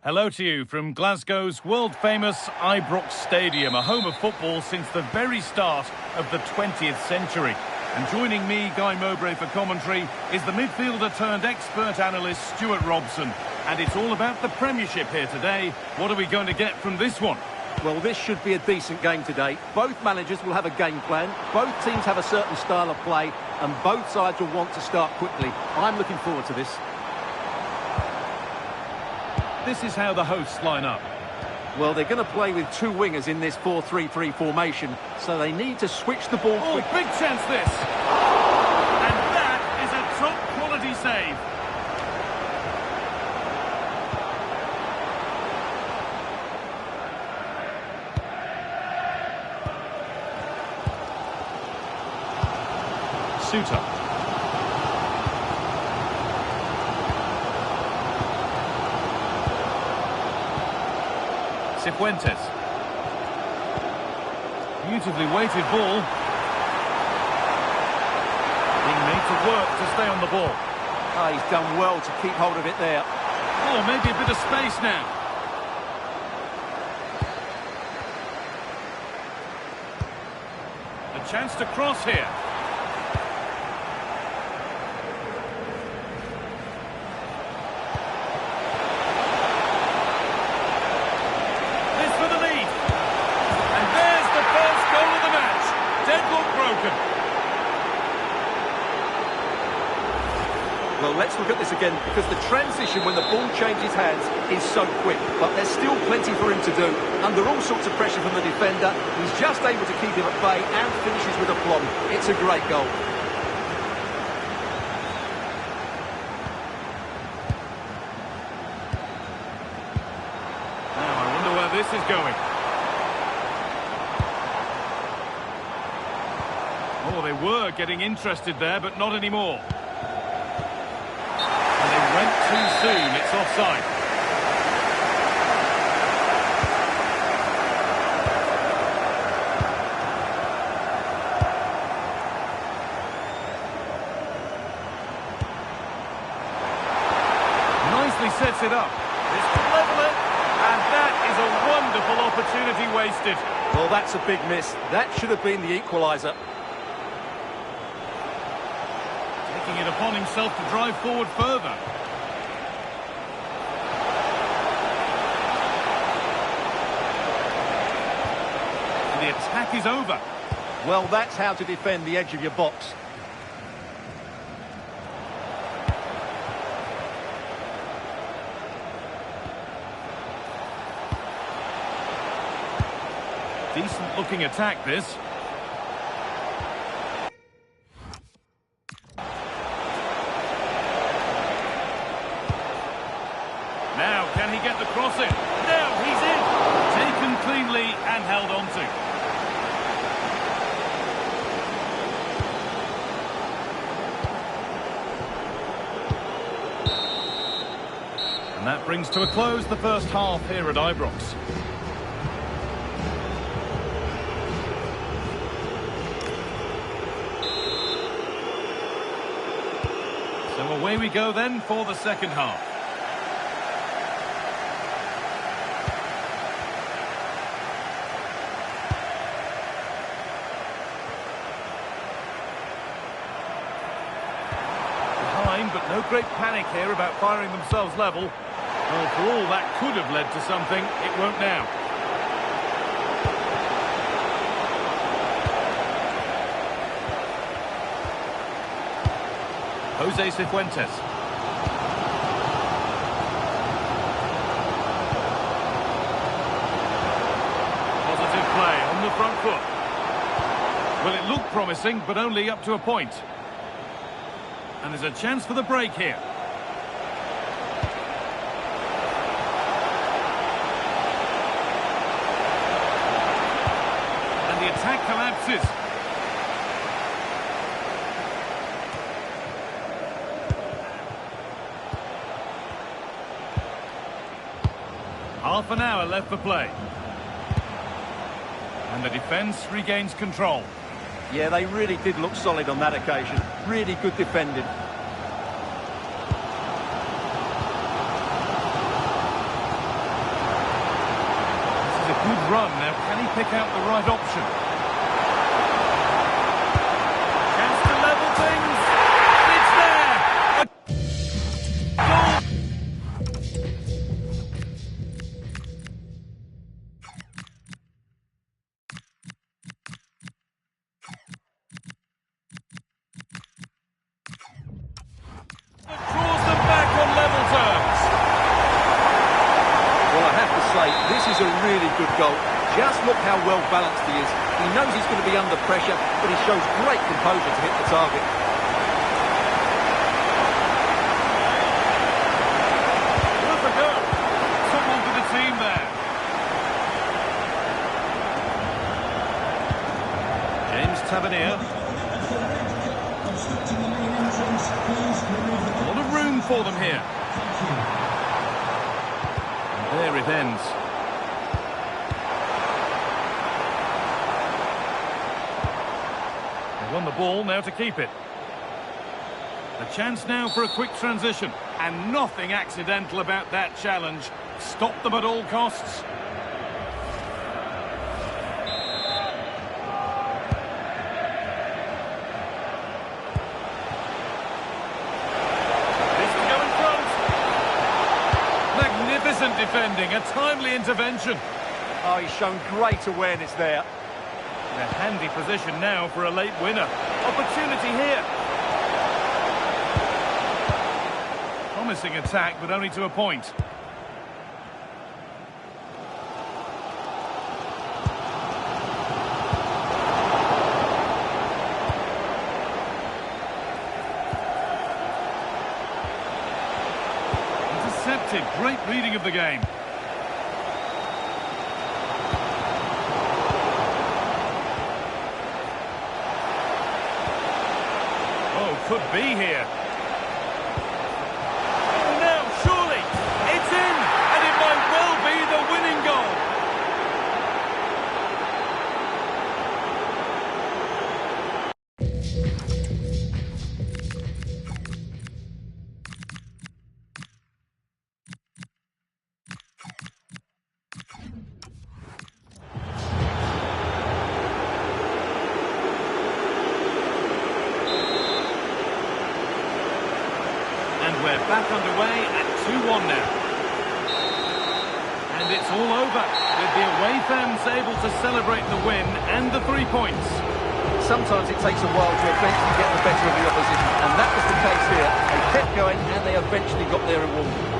Hello to you from Glasgow's world-famous Ibrox Stadium, a home of football since the very start of the 20th century. And joining me, Guy Mowbray, for commentary is the midfielder-turned-expert analyst Stewart Robson. And it's all about the Premiership here today. What are we going to get from this one? Well, this should be a decent game today. Both managers will have a game plan. Both teams have a certain style of play, and both sides will want to start quickly. I'm looking forward to this. This is how the hosts line up. Well, they're going to play with two wingers in this 4-3-3 formation, so they need to switch the ball quickly. Oh, big chance this! And that is a top-quality save. Suter. Cifuentes. Beautifully weighted ball. Being made to work to stay on the ball. Oh, he's done well to keep hold of it there. Oh, maybe a bit of space now. A chance to cross here. Well, let's look at this again, because the transition when the ball changes hands is so quick. But there's still plenty for him to do. Under all sorts of pressure from the defender, he's just able to keep him at bay and finishes with aplomb. It's a great goal. Now, I wonder where this is going. Oh, they were getting interested there, but not anymore. Went too soon, it's offside. Nicely sets it up. This could level it, and that is a wonderful opportunity. wasted. Well, that's a big miss. That should have been the equaliser. Taking it upon himself to drive forward further. And the attack is over. Well, that's how to defend the edge of your box. Decent looking attack, this. Now, can he get the cross in? Now, he's in! Taken cleanly and held on to. And that brings to a close the first half here at Ibrox. So away we go then for the second half. Behind, but no great panic here about firing themselves level. Well, for all that could have led to something, it won't now. Jose Cifuentes. Positive play on the front foot. Well, it looked promising, but only up to a point. And there's a chance for the break here. And the attack collapses. Half an hour left for play. And the defence regains control. Yeah, they really did look solid on that occasion. Really good defending. This is a good run. Now, can he pick out the right option? Chance to level things. It's there! A goal! This is a really good goal. Just look how well balanced he is. He knows he's going to be under pressure, but he shows great composure to hit the target. Worth a go. Someone for the team there. James Tavernier. A lot of room for them here. And there it ends. Won the ball, now to keep it. A chance now for a quick transition. And nothing accidental about that challenge. Stop them at all costs. This to go in front. Magnificent defending, a timely intervention. Oh, he's shown great awareness there. In a handy position now for a late winner. Opportunity here. Promising attack, but only to a point. Intercepted. Great reading of the game. Could be here. Oh, now, surely, it's in, and it might well be the winning goal. away at 2-1 now. And it's all over, with the away fans able to celebrate the win and the 3 points. Sometimes it takes a while to eventually get the better of the opposition, and that was the case here. They kept going and they eventually got their reward.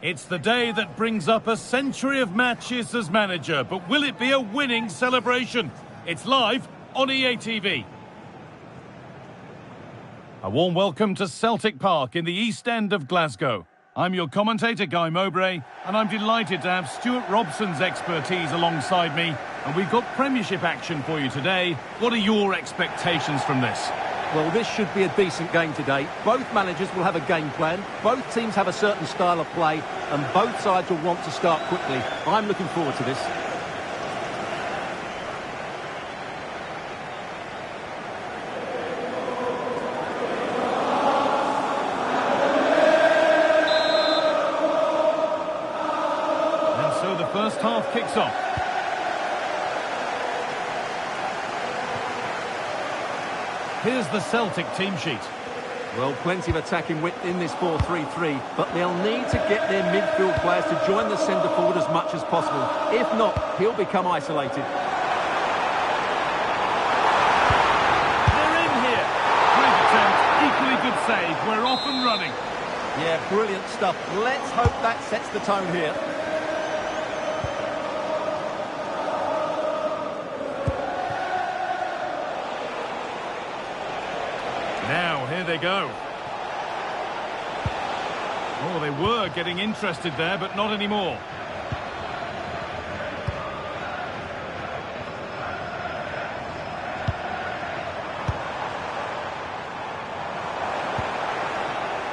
It's the day that brings up a century of matches as manager, but will it be a winning celebration? It's live on EA TV. A warm welcome to Celtic Park in the East End of Glasgow. I'm your commentator, Guy Mowbray, and I'm delighted to have Stuart Robson's expertise alongside me. And we've got Premiership action for you today. What are your expectations from this? Well, this should be a decent game today. Both managers will have a game plan. Both teams have a certain style of play, and both sides will want to start quickly. I'm looking forward to this. And so the first half kicks off. Here's the Celtic team sheet. Well, plenty of attacking width in this 4-3-3, but they'll need to get their midfield players to join the centre forward as much as possible. If not, he'll become isolated. They're in here. Great attempt, equally good save. We're off and running. Yeah, brilliant stuff. Let's hope that sets the tone here. Now, here they go. Oh, they were getting interested there, but not anymore.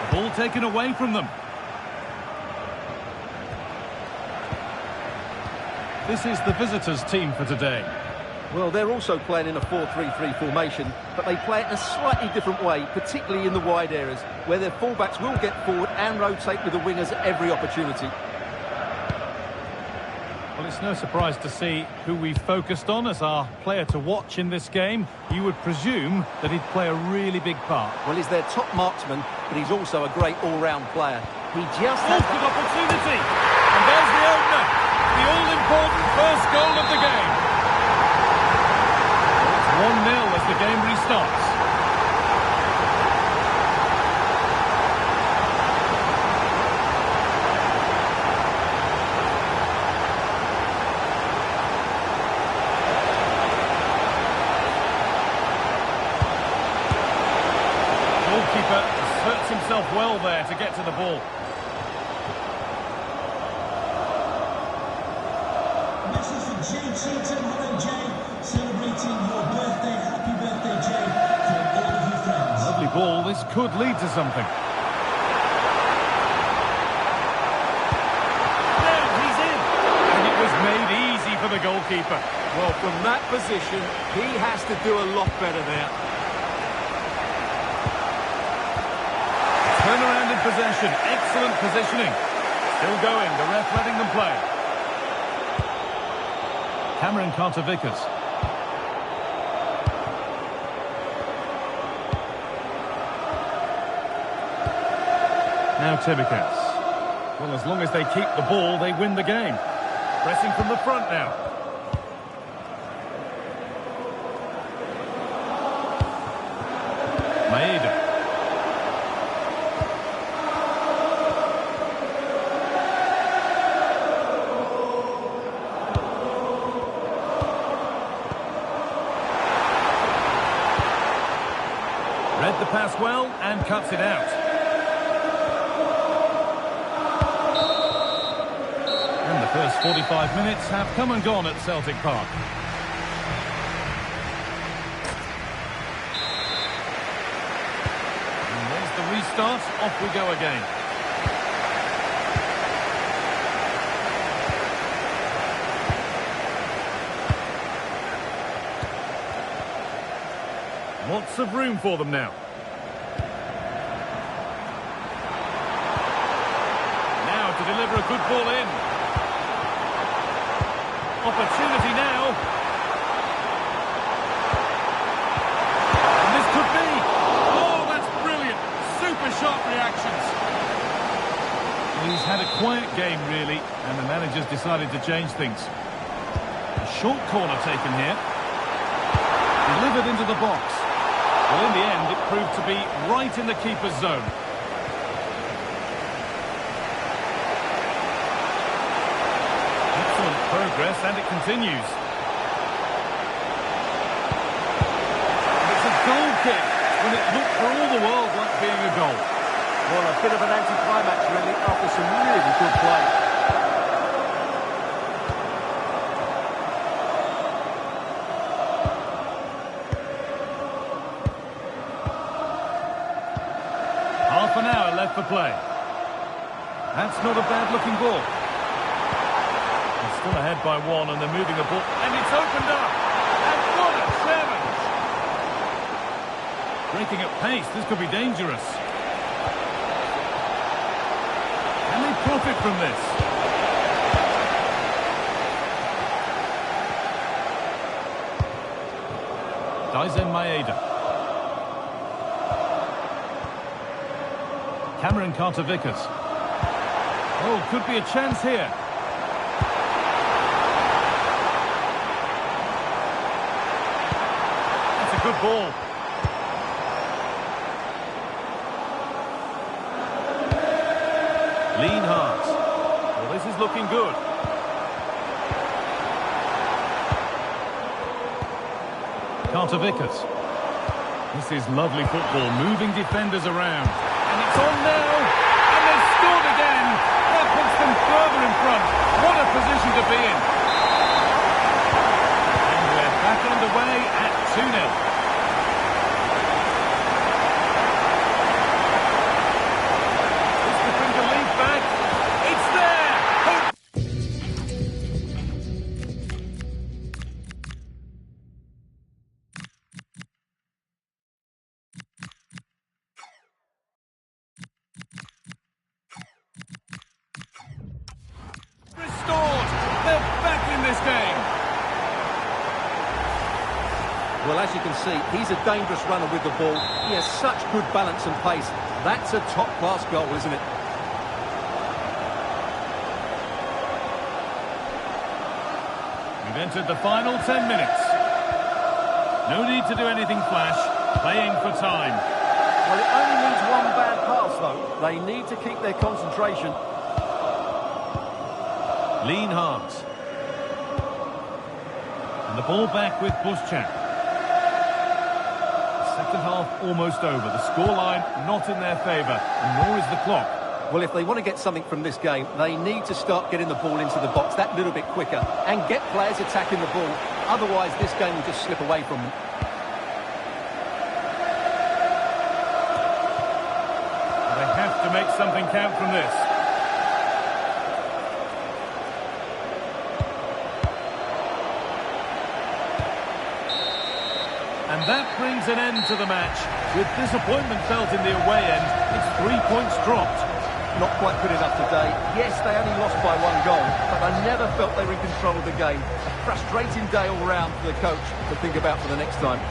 The ball taken away from them. This is the visitors' team for today. Well, they're also playing in a 4-3-3 formation, but they play it in a slightly different way, particularly in the wide areas, where their fullbacks will get forward and rotate with the wingers at every opportunity. Well, it's no surprise to see who we've focused on as our player to watch in this game. You would presume that he'd play a really big part. Well, he's their top marksman, but he's also a great all-round player. He just has good opportunity! And there's the opener! The all-important first goal of the game. 1-0 as the game restarts. Goalkeeper asserts himself well there to get to the ball. Message for Jay, celebrating your birthday. Happy birthday, Jay, from all of your friends. Lovely ball. This could lead to something. There, he's in. And it was made easy for the goalkeeper. Well, from that position, he has to do a lot better there. Turnaround in possession. Excellent positioning. Still going. The ref letting them play. Cameron Carter-Vickers. Now Sibbick. Well, as long as they keep the ball, they win the game. Pressing from the front now. Maeda. Read the pass well and cuts it out. And the first 45 minutes have come and gone at Celtic Park. And there's the restart. Off we go again. Lots of room for them now. Now to deliver a good ball in. Opportunity now. And this could be. Oh, that's brilliant. Super sharp reactions. He's had a quiet game, really, and the manager's decided to change things. A short corner taken here. Delivered into the box. Well, in the end, it proved to be right in the keeper's zone. Excellent progress, and it continues. And it's a goal kick, when it looked for all the world like being a goal. Well, a bit of an anti-climax, really, after some really good play. Half an hour left for play. That's not a bad-looking ball. They're still ahead by one, and they're moving the ball. And it's opened up! And what a challenge! Breaking at pace, this could be dangerous. Can they profit from this? Maeda. Cameron Carter-Vickers. Oh, could be a chance here. That's a good ball. Lean Hart. Well, this is looking good. Carter-Vickers. This is lovely football, moving defenders around. And it's on now, and they've scored again. That puts them further in front. What a position to be in. And we're back underway at 2-0. This could bring the lead back. It's there! Well, as you can see, he's a dangerous runner with the ball. He has such good balance and pace. That's a top-class goal, isn't it? We've entered the final 10 minutes. No need to do anything flash. Playing for time. Well, it only needs one bad pass, though. They need to keep their concentration. Lean Hart. And the ball back with Buschak. Second half almost over. The scoreline not in their favour, and nor is the clock. Well, if they want to get something from this game, they need to start getting the ball into the box that little bit quicker and get players attacking the ball. Otherwise, this game will just slip away from them. They have to make something count from this. And that brings an end to the match. With disappointment felt in the away end, it's 3 points dropped. Not quite good enough today. Yes, they only lost by 1 goal, but I never felt they were in control of the game. A frustrating day all round for the coach to think about for the next time.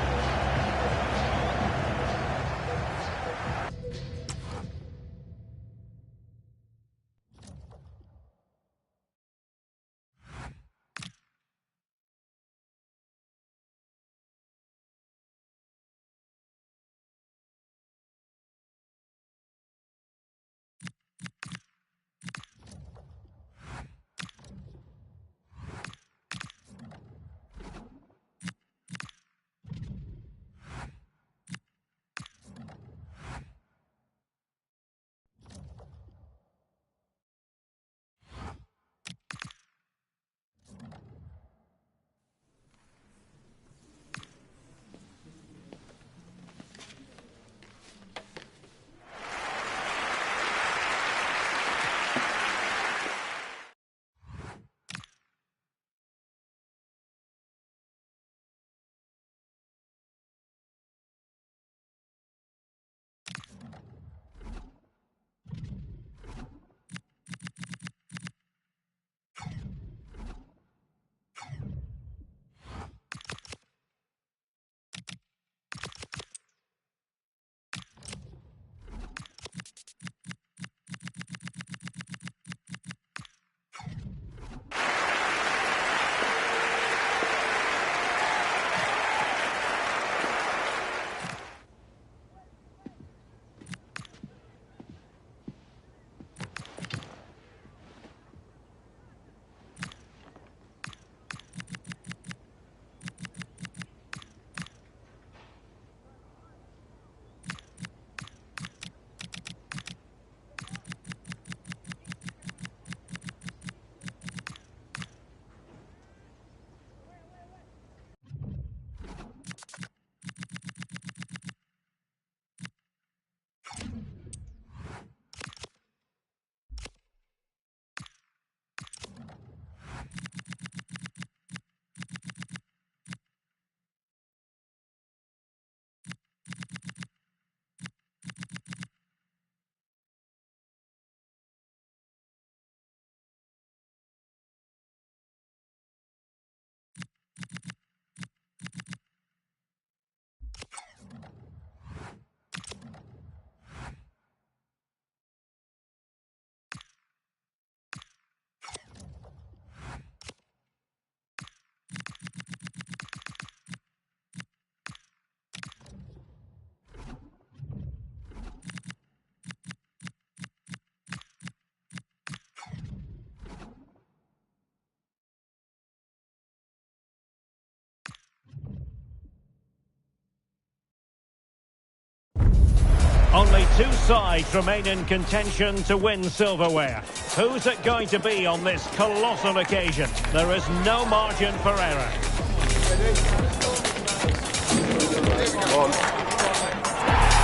sides remain in contention to win silverware. Who's it going to be on this colossal occasion? There is no margin for error.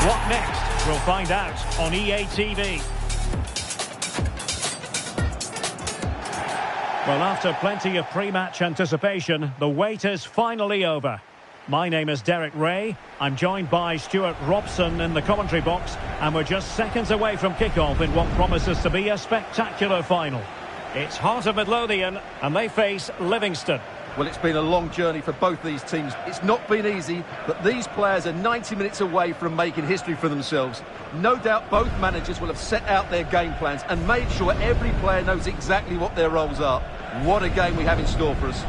What next? We'll find out on EA TV. Well, after plenty of pre-match anticipation, the wait is finally over. My name is Derek Ray. I'm joined by Stewart Robson in the commentary box, and we're just seconds away from kick-off in what promises to be a spectacular final. It's heart of Midlothian, and they face Livingston. Well, it's been a long journey for both these teams. It's not been easy, but these players are 90 minutes away from making history for themselves. No doubt both managers will have set out their game plans and made sure every player knows exactly what their roles are. What a game we have in store for us.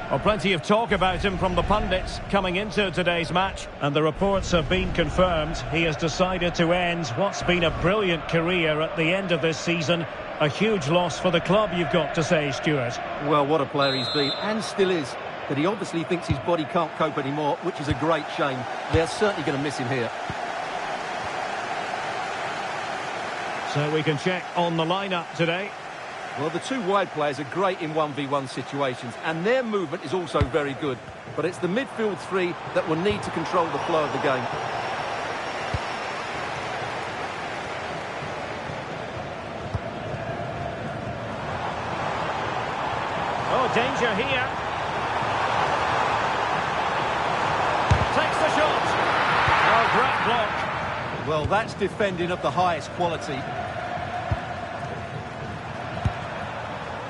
Well, plenty of talk about him from the pundits coming into today's match, and the reports have been confirmed. He has decided to end what's been a brilliant career at the end of this season. A huge loss for the club, you've got to say, Stewart. Well, what a player he's been, and still is. But he obviously thinks his body can't cope anymore, which is a great shame. They're certainly going to miss him here. So we can check on the lineup today. Well, the two wide players are great in 1v1 situations, and their movement is also very good. But it's the midfield three that will need to control the flow of the game. Oh, danger here. Takes the shot. Oh, great block. Well, that's defending of the highest quality.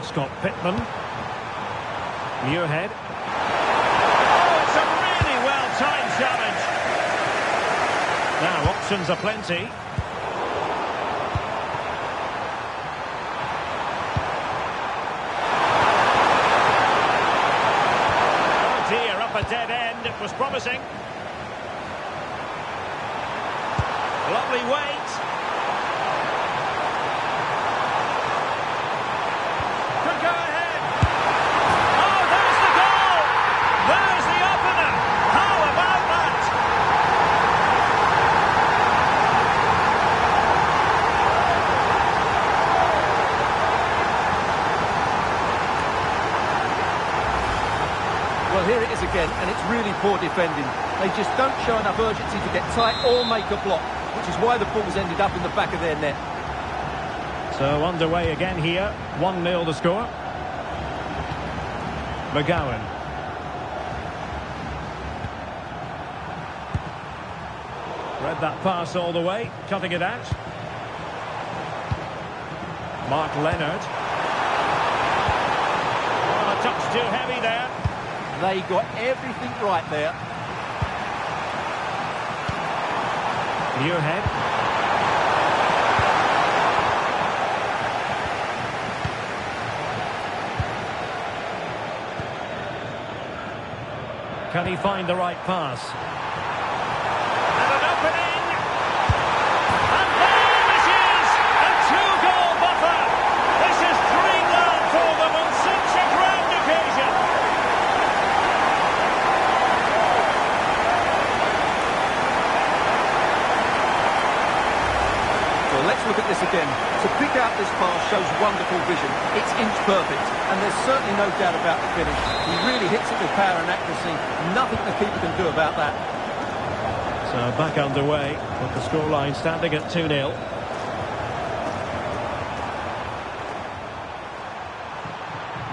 Scott Pittman. Muirhead. Oh, it's a really well-timed challenge. Now, options are plenty. Oh dear, up a dead end. It was promising. Lovely weight. Go ahead. Oh, there's the goal. There's the opener. How about that? Well, here it is again, and it's really poor defending. They just don't show enough urgency to get tight or make a block, which is why the ball's ended up in the back of their net. So underway again here, 1-0 the score. McGowan. Read that pass all the way, cutting it out. Mark Leonard. Oh, a touch too heavy there. They got everything right there. Muirhead. Can he find the right pass? And an opening! And there it is! A two-goal buffer! This is dreamland for them on such a grand occasion! Well, let's look at this again. To pick out this pass shows wonderful vision. It's inch perfect, and there's certainly no doubt about the finish. He really hits it with power and accuracy. Nothing the keeper can do about that. So back underway, with the scoreline standing at 2-0.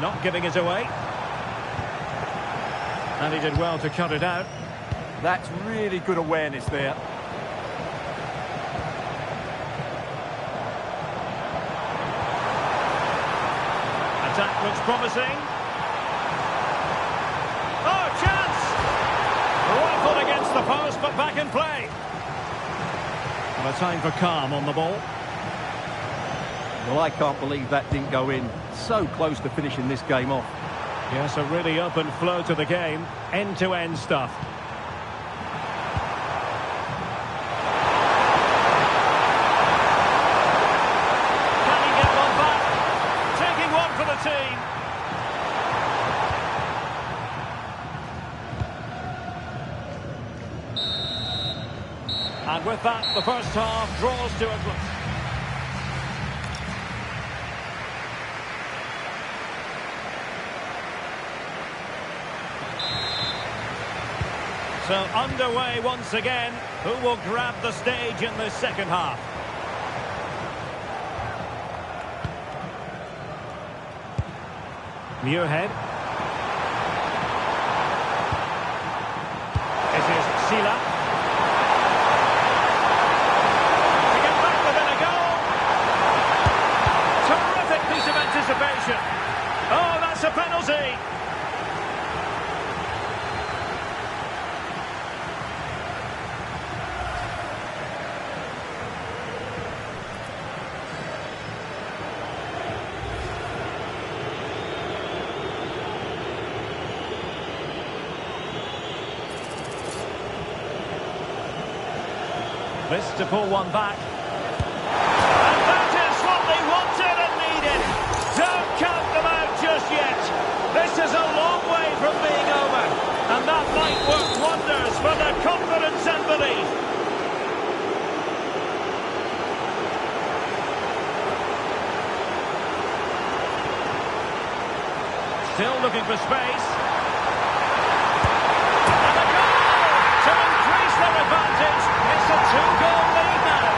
Not giving it away. And he did well to cut it out. That's really good awareness there. Attack looks promising. Oh, chance! Rifled against the post, but back in play. And a time for calm on the ball. Well, I can't believe that didn't go in. So close to finishing this game off. Yes, a really open flow to the game. End-to-end stuff. Can he get one back? Taking one for the team. And with that, the first half draws to a close. So underway once again. Who will grab the stage in the second half? Muirhead. It is Sila. To get back within a goal. Terrific piece of anticipation. Oh, that's a penalty. This to pull one back. And that is what they wanted and needed. Don't count them out just yet. This is a long way from being over. And that might work wonders for their confidence and belief. Still looking for space. And a goal to increase their advantage. It's a two-goal lead now.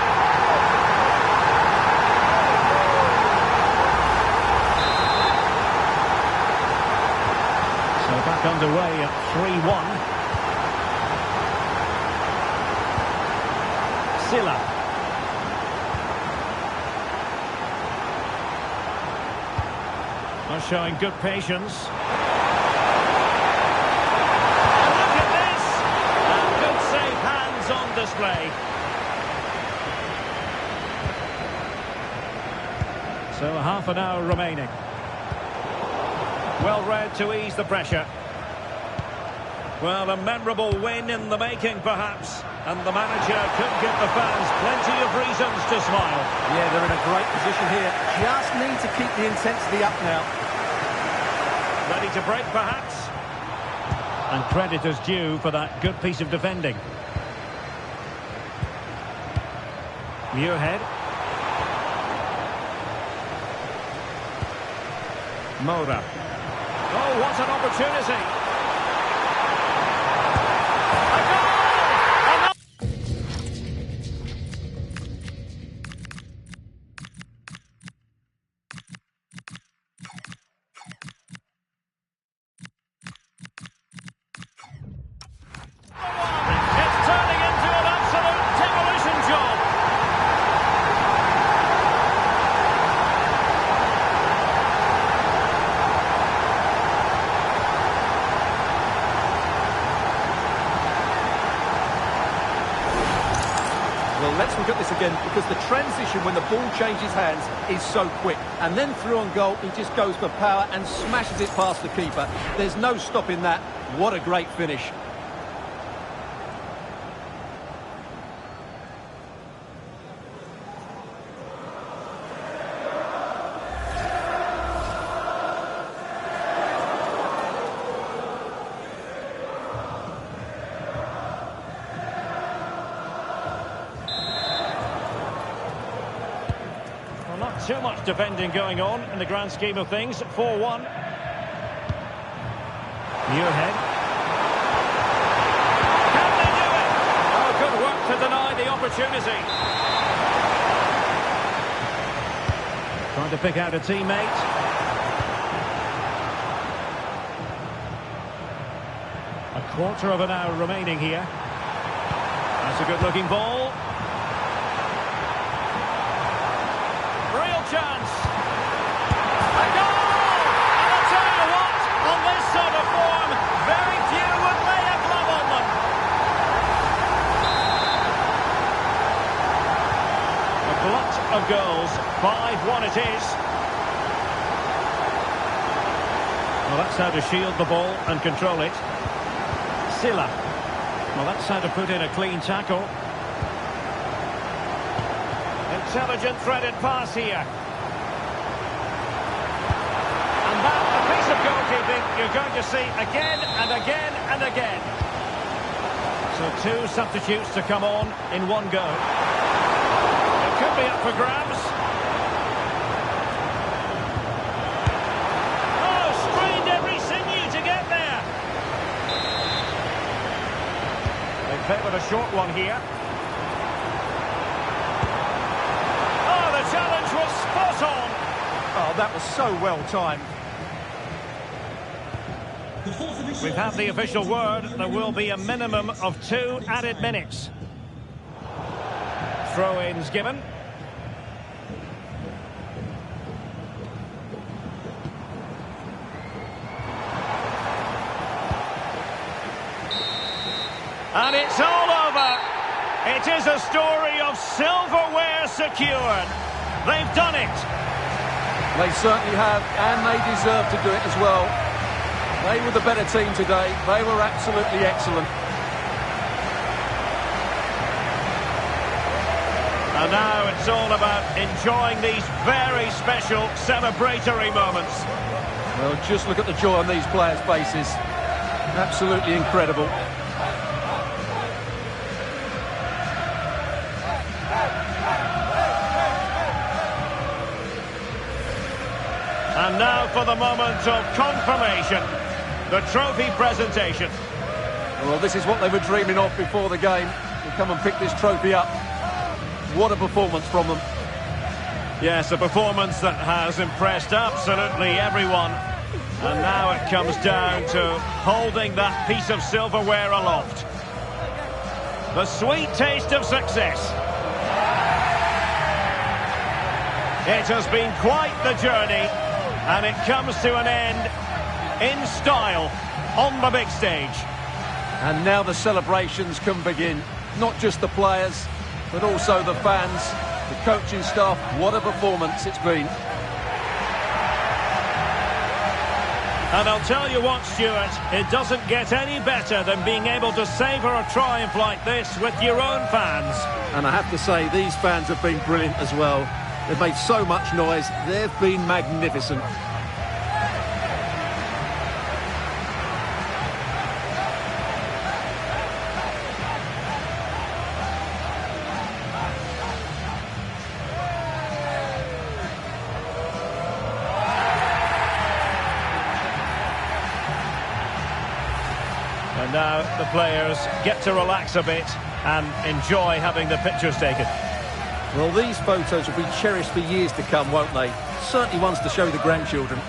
So back underway at 3-1. Sila. Are showing good patience. Look at this! And good safe hands on display. So half an hour remaining. Well read to ease the pressure. Well, a memorable win in the making, perhaps. And the manager could give the fans plenty of reasons to smile. Yeah, they're in a great position here. Just need to keep the intensity up now. Ready to break, perhaps? And credit is due for that good piece of defending. Muirhead. Moura. Oh, what an opportunity! A goal! It's turning into an absolute demolition job. Well, let's look at this again, because the transition when the ball changes hands is so quick. And then through on goal, he just goes for power and smashes it past the keeper. There's no stopping that. What a great finish. Too much defending going on in the grand scheme of things. 4-1. Muirhead. Can they do it? Oh, good work to deny the opportunity. Trying to pick out a teammate. A quarter of an hour remaining here. That's a good-looking ball. Chance. A goal! And I'll tell you what, on this sort of form, very few would lay a glove on them. A glut of goals. 5-1 it is. Well, that's how to shield the ball and control it. Sila. Well, that's how to put in a clean tackle. Intelligent threaded pass here. And that, a piece of goalkeeping you're going to see again and again and again. So two substitutes to come on in one go. It could be up for grabs. Oh, strained every sinew to get there. They favoured a short one here. Oh, the challenge was spot on. Oh, that was so well timed. We've had the official word. There will be a minimum of 2 added minutes. Throw-ins given. And it's all over. It is a story of silverware secured. They've done it. They certainly have, and they deserve to do it as well. They were the better team today. They were absolutely excellent. And now it's all about enjoying these very special celebratory moments. Well, just look at the joy on these players' faces. Absolutely incredible. And now for the moment of confirmation. The trophy presentation. Well, this is what they were dreaming of before the game. To come and pick this trophy up. What a performance from them. Yes, a performance that has impressed absolutely everyone. And now it comes down to holding that piece of silverware aloft. The sweet taste of success. It has been quite the journey, and it comes to an end in style on the big stage. And now the celebrations can begin. Not just the players, but also the fans, the coaching staff. What a performance it's been. And I'll tell you what, Stewart, it doesn't get any better than being able to savour a triumph like this with your own fans. And I have to say, these fans have been brilliant as well. They've made so much noise. They've been magnificent. And now the players get to relax a bit and enjoy having the pictures taken. Well, these photos will be cherished for years to come, won't they? Certainly ones to show the grandchildren.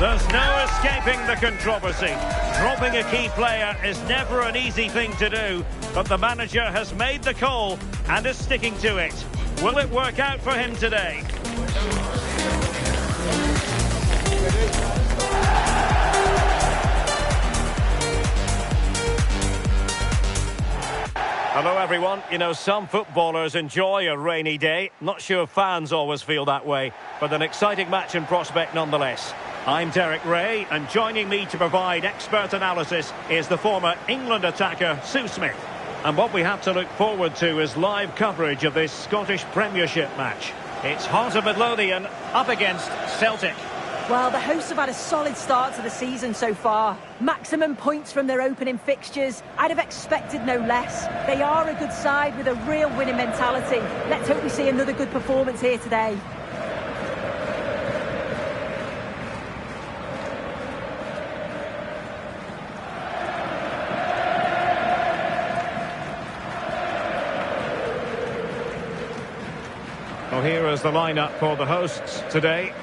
There's no escaping the controversy. Dropping a key player is never an easy thing to do, but the manager has made the call and is sticking to it. Will it work out for him today? Hello everyone. You know, some footballers enjoy a rainy day. Not sure fans always feel that way, but an exciting match in prospect nonetheless. I'm Derek Ray, and joining me to provide expert analysis is the former England attacker Sue Smith. And what we have to look forward to is live coverage of this Scottish Premiership match. It's Heart of Midlothian up against Celtic. Well, the hosts have had a solid start to the season so far. Maximum points from their opening fixtures. I'd have expected no less. They are a good side with a real winning mentality. Let's hope we see another good performance here today. Well, here is the lineup for the hosts today.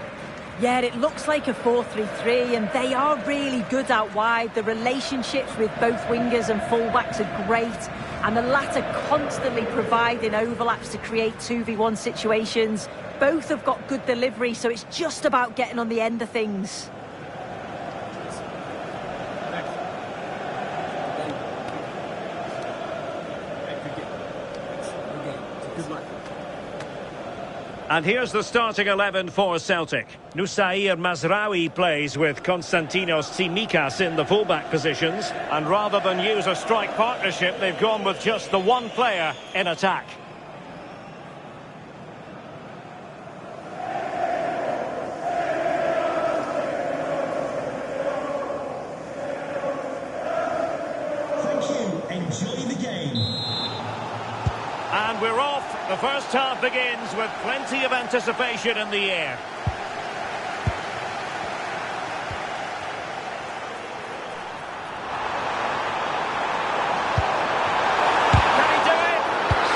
Yeah, it looks like a 4-3-3, and they are really good out wide. The relationships with both wingers and fullbacks are great, and the latter constantly providing overlaps to create 2v1 situations. Both have got good delivery, so it's just about getting on the end of things. And here's the starting 11 for Celtic. Nusair Mazraoui plays with Konstantinos Tsimikas in the fullback positions. And rather than use a strike partnership, they've gone with just the one player in attack. Thank you. Enjoy the game. And we're off. The first half begins with plenty of anticipation in the air. Can he do it?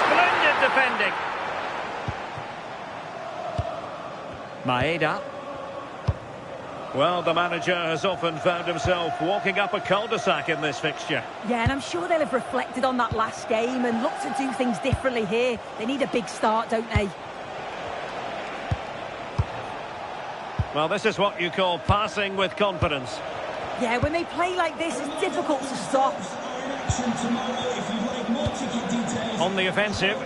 Splendid defending. Maeda. Well, the manager has often found himself walking up a cul-de-sac in this fixture. Yeah, and I'm sure they'll have reflected on that last game and looked to do things differently here. They need a big start, don't they? Well, this is what you call passing with confidence. Yeah, when they play like this, it's difficult to stop. On the offensive.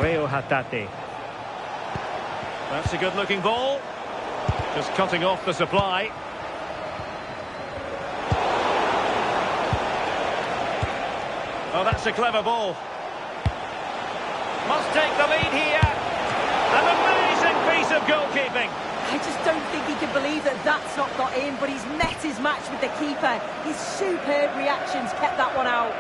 Reo Hatate. That's a good-looking ball. Just cutting off the supply. Oh, that's a clever ball. Must take the lead here. An amazing piece of goalkeeping. I just don't think he can believe that that's not got in, but he's met his match with the keeper. His superb reactions kept that one out.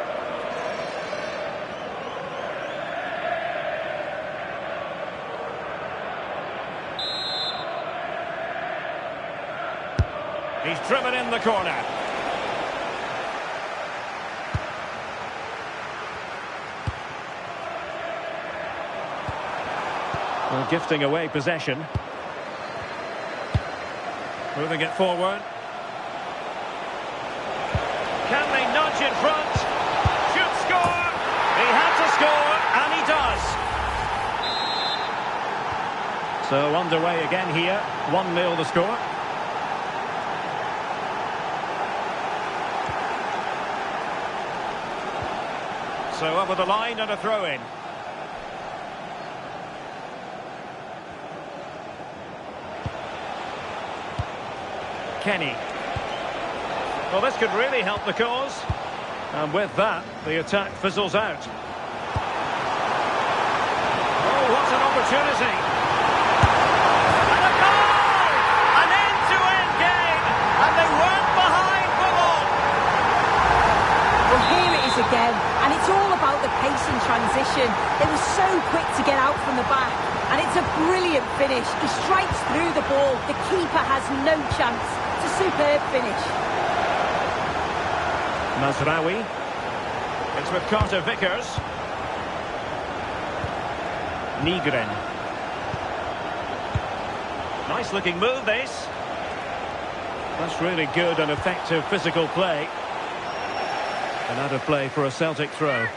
He's driven in the corner. Well, gifting away possession. Moving it forward. Can they nudge in front? Should score! He had to score, and he does. So underway again here. 1-0 the score. So over the line and a throw-in. Kenny. Well, this could really help the cause. And with that, the attack fizzles out. Oh, what an opportunity. And a goal! An end-to-end game. And they weren't behind for long. Well, here it is again. And it's all about the pace and transition. They were so quick to get out from the back. And it's a brilliant finish. He strikes through the ball. The keeper has no chance. It's a superb finish. Mazraoui. It's with Carter Vickers. Nygren. Nice looking move, this. That's really good and effective physical play. And out of play for a Celtic throw.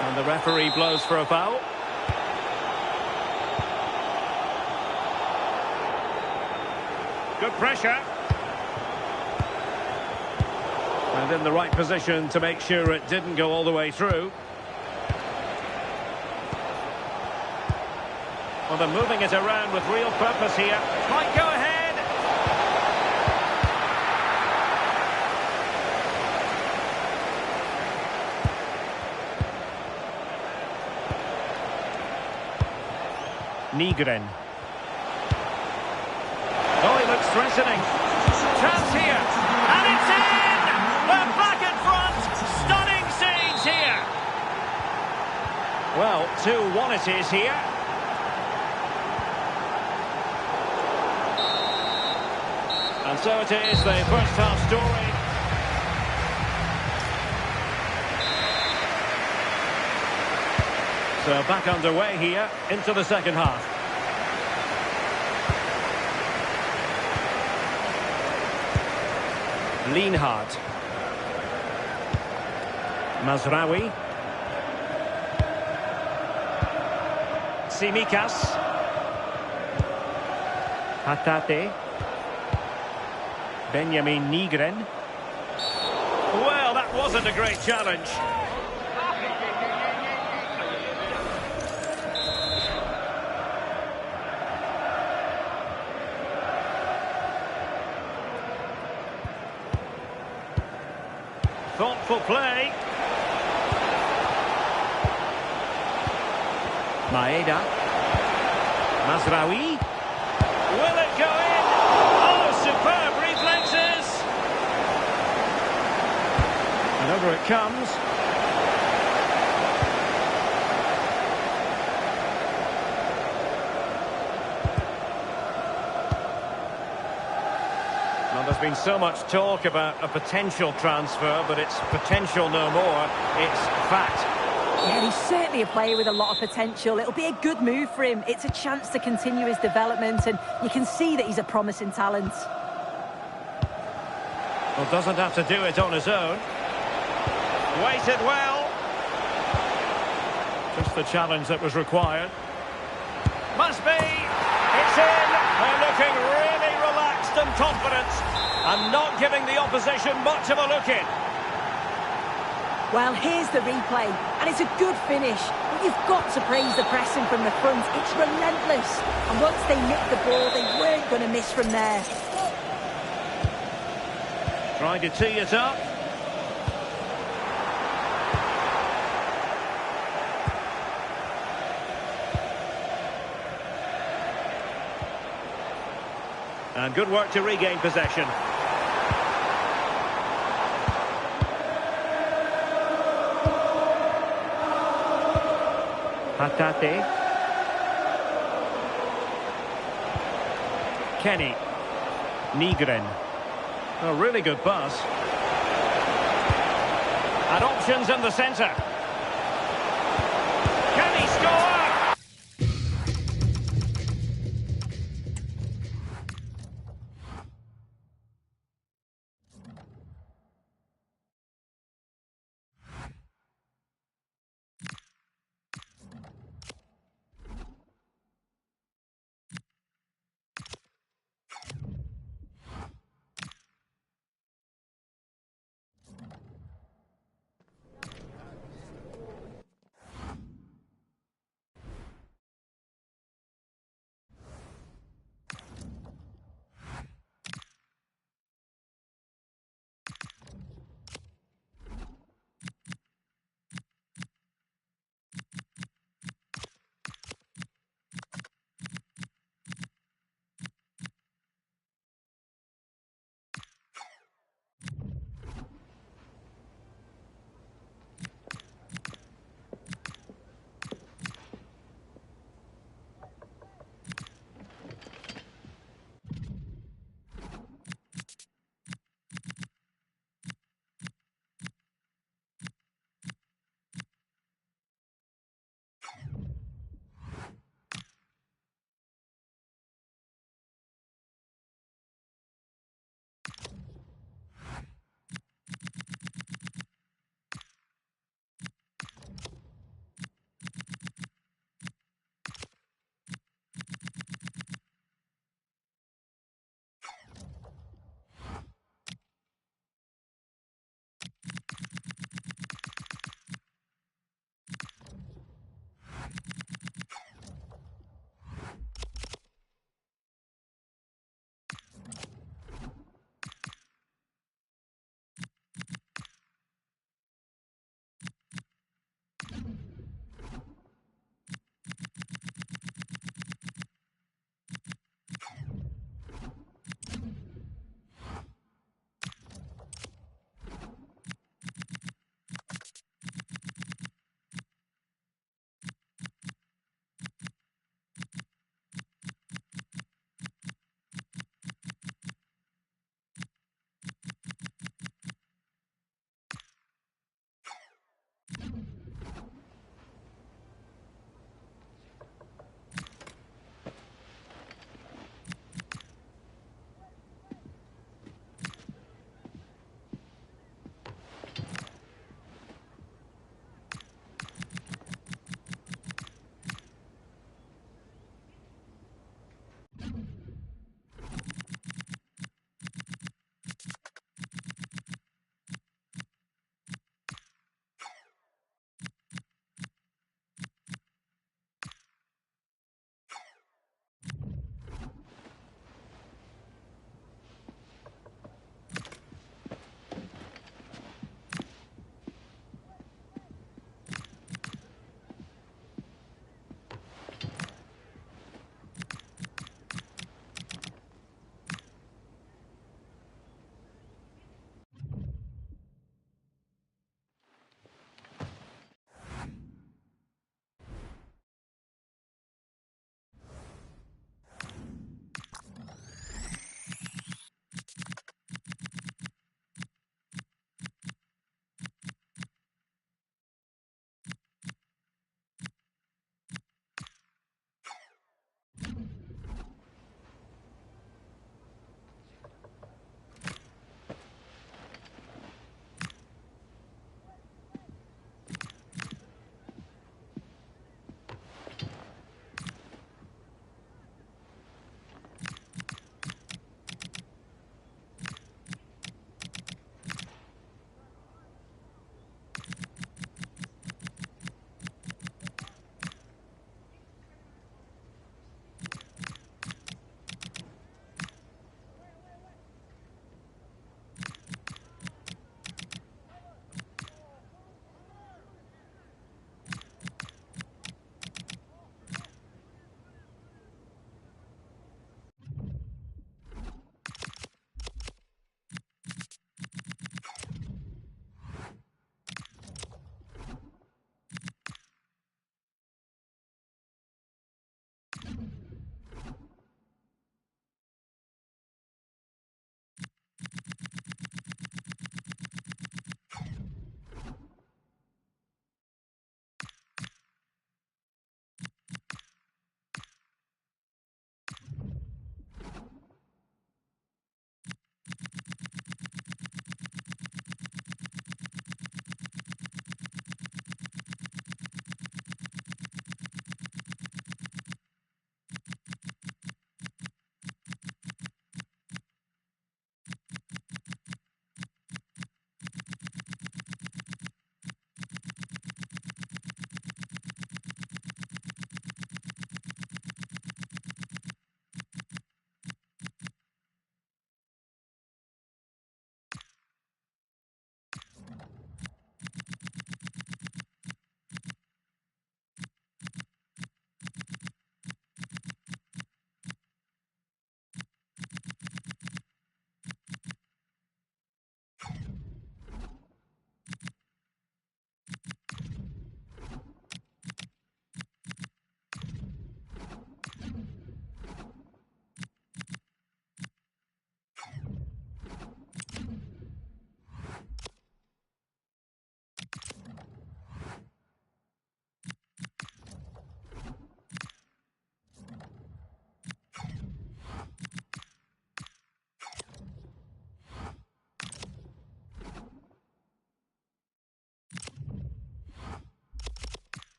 And the referee blows for a foul. Good pressure. And in the right position to make sure it didn't go all the way through. Well, they're moving it around with real purpose here. Might go ahead. Nygren. Oh, he looks threatening. Chance here. And it's in! They're back in front. Stunning scenes here. Well, 2-1 it is here. And so it is, the first half story. So back underway here into the second half. Lienhard. Mazraoui. Tsimikas. Hatate. Benjamin Nygren. Well, that wasn't a great challenge. Thoughtful play. Maeda. Mazraoui. Will it go in? Oh, superb reflexes. And over it comes. Well, there's been so much talk about a potential transfer, but it's potential no more. It's fact. Yeah, he's certainly a player with a lot of potential. It'll be a good move for him. It's a chance to continue his development, and you can see that he's a promising talent. Well, doesn't have to do it on his own. Waited well. Just the challenge that was required. Must be. It's in. They're looking really relaxed and confident, and not giving the opposition much of a look in. Well, here's the replay, and it's a good finish. But you've got to praise the pressing from the front. It's relentless. And once they nicked the ball, they weren't going to miss from there. Trying to tee it up. And good work to regain possession. Hatate. Kenny. Nygren. A really good pass. And options in the centre. Can he score?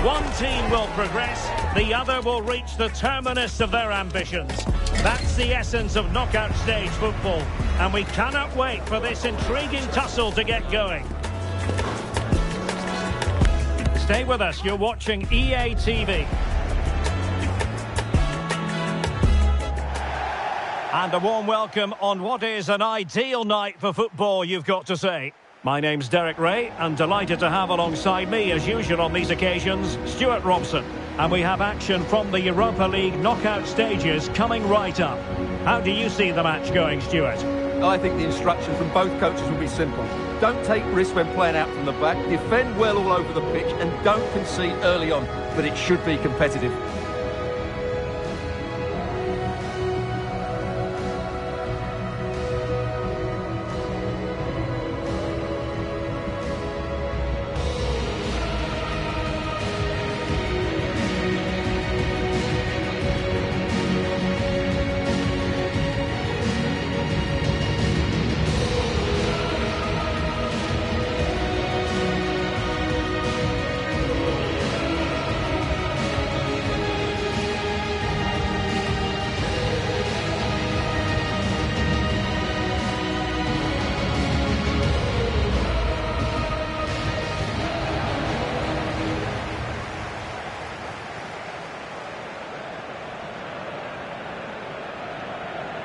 One team will progress, the other will reach the terminus of their ambitions. That's the essence of knockout stage football, and we cannot wait for this intriguing tussle to get going. Stay with us, you're watching EA TV. And a warm welcome on what is an ideal night for football, you've got to say. My name's Derek Ray, and delighted to have alongside me, as usual on these occasions, Stewart Robson. And we have action from the Europa League knockout stages coming right up. How do you see the match going, Stewart? I think the instruction from both coaches will be simple. Don't take risks when playing out from the back, defend well all over the pitch, and don't concede early on, but it should be competitive.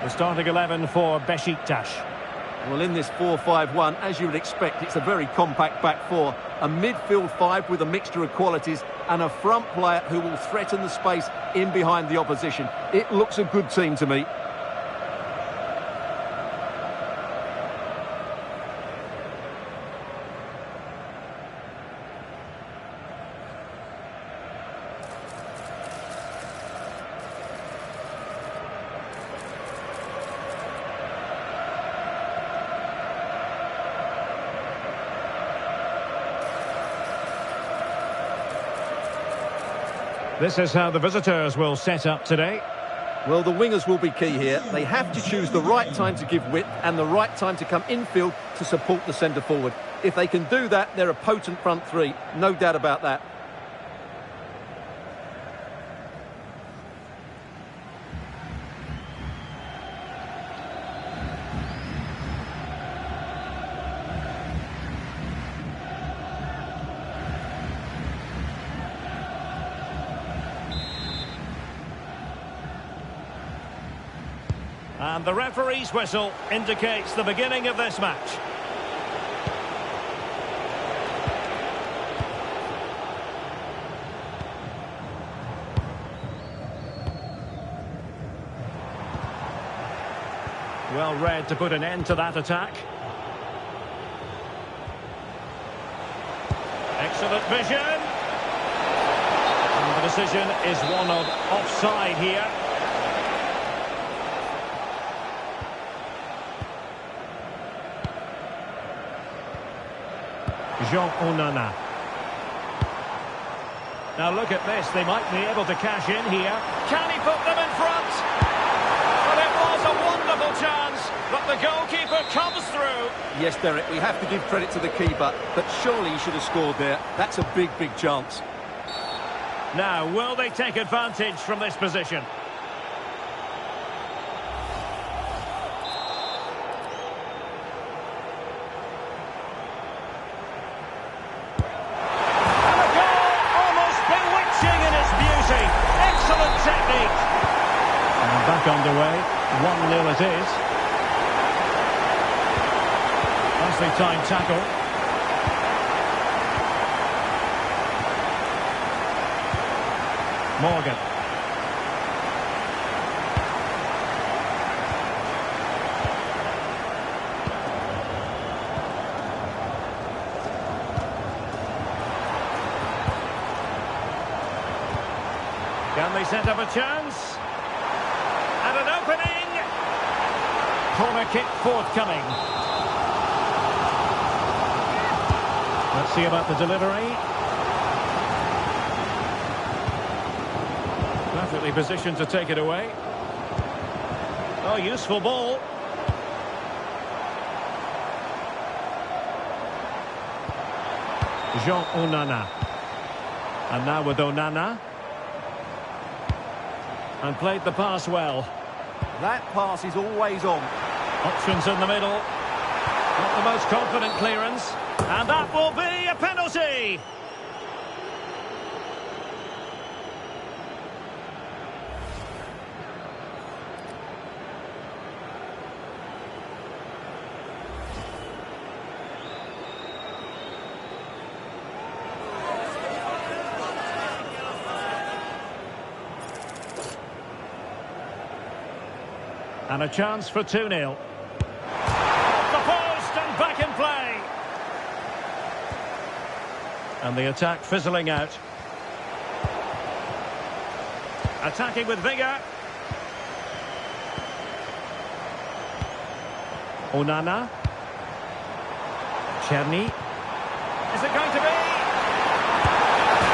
The starting 11 for Besiktas. Well, in this 4-5-1, as you would expect, it's a very compact back four. A midfield five with a mixture of qualities and a front player who will threaten the space in behind the opposition. It looks a good team to me. This is how the visitors will set up today. Well, the wingers will be key here. They have to choose the right time to give width and the right time to come infield to support the centre forward. If they can do that, they're a potent front three. No doubt about that. And the referee's whistle indicates the beginning of this match. Well read to put an end to that attack. Excellent vision. And the decision is one of offside here. Jean Onana. Now look at this, they might be able to cash in here. Can he put them in front? But it was a wonderful chance, but the goalkeeper comes through. Yes, Derek, we have to give credit to the keeper, but surely he should have scored there. That's a big, big chance. Now, will they take advantage from this position? Underway, 1-0 it is. Nicely timed tackle. Morgan. Can they set up a chance? And an opening! Corner kick forthcoming. Let's see about the delivery. Perfectly positioned to take it away. Oh, useful ball. Jean Onana. And now with Onana. And played the pass well. That pass is always on. Options in the middle. Not the most confident clearance. And that will be a penalty. And a chance for 2-0. Off the post and back in play. And the attack fizzling out. Attacking with vigour. Onana. Czerny. Is it going to be?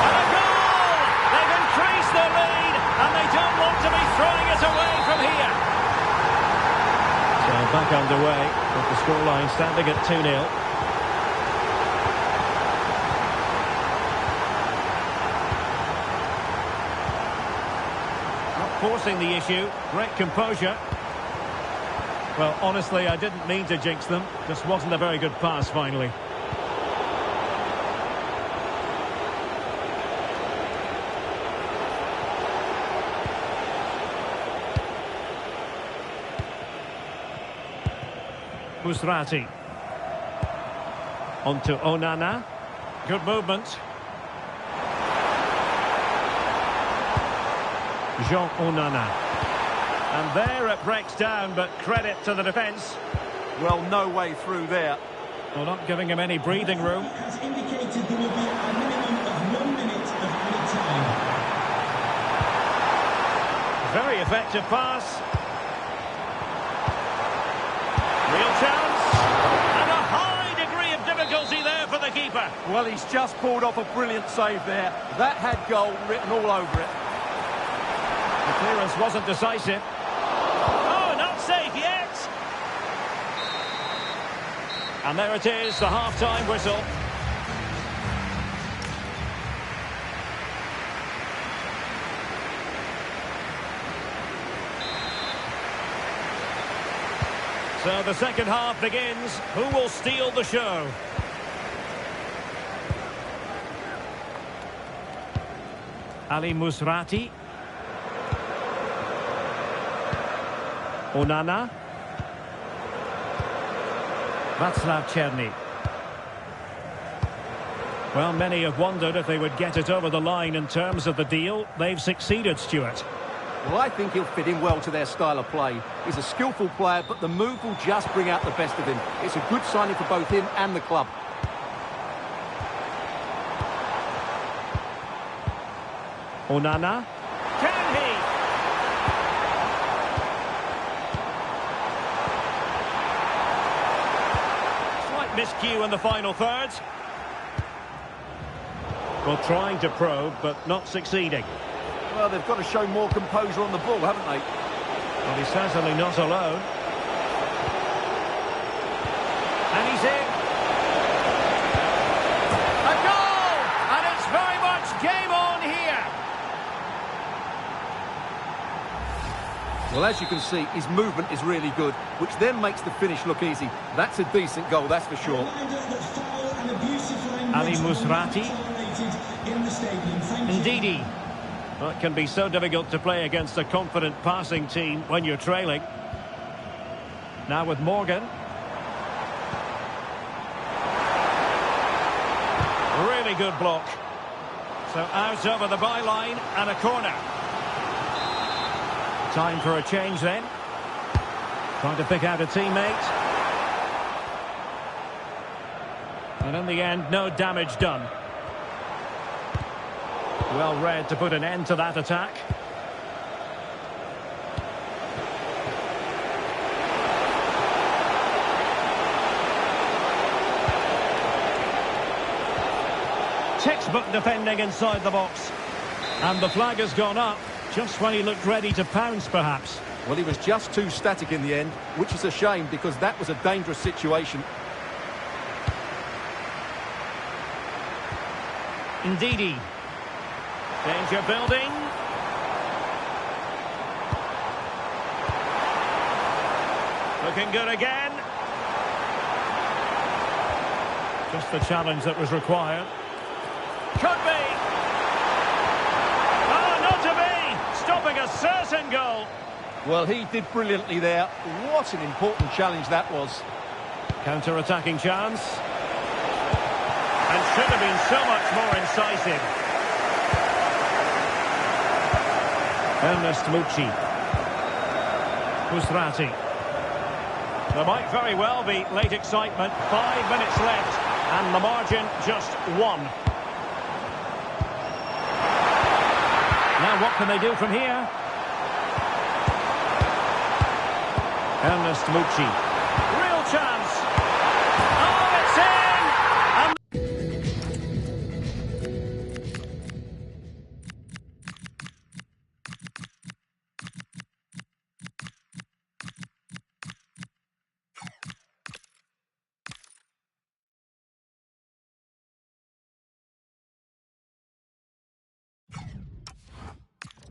And a goal! They've increased their lead, and they don't want to be throwing it away from here. So back underway, with the scoreline standing at 2-0. Not forcing the issue, great composure. Well, honestly, I didn't mean to jinx them. Just wasn't a very good pass, finally. Musrati. On to Onana. Good movement. Jean Onana. And there it breaks down, but credit to the defence. Well, no way through there. Well, not giving him any breathing room. Has indicated there will be a minimum of 1 minute of added time. Very effective pass. Real chance. And a high degree of difficulty there for the keeper. Well, he's just pulled off a brilliant save there. That had goal written all over it. The clearance wasn't decisive. Oh, not safe yet. And there it is, the half-time whistle. So the second half begins. Who will steal the show? Ali Musrati. Onana. Václav Czerny. Well, many have wondered if they would get it over the line in terms of the deal. They've succeeded, Stewart. Well, I think he'll fit in well to their style of play. He's a skillful player, but the move will just bring out the best of him. It's a good signing for both him and the club. Onana. Can he? Slight miscue in the final third. Well, trying to probe, but not succeeding. Well, they've got to show more composure on the ball, haven't they? Well, he's certainly not alone. And he's in. A goal! And it's very much game on here. Well, as you can see, his movement is really good, which then makes the finish look easy. That's a decent goal, that's for sure. Ali Musrati. Ndidi. Well, it can be so difficult to play against a confident passing team when you're trailing. Now with Morgan. Really good block. So out over the byline and a corner. Time for a change then. Trying to pick out a teammate. And in the end, no damage done. Well read to put an end to that attack. Textbook defending inside the box. And the flag has gone up, just when he looked ready to pounce, perhaps. Well, he was just too static in the end, which is a shame because that was a dangerous situation. Ndidi. Danger building. Looking good again. Just the challenge that was required. Could be. Oh, not to be. Stopping a certain goal. Well, he did brilliantly there. What an important challenge that was. Counter-attacking chance. And should have been so much more incisive. Ernest Mucci. Husrati. There might very well be late excitement. 5 minutes left. And the margin just 1. Now what can they do from here? Ernest Mucci. Real chance. Oh, it's in! And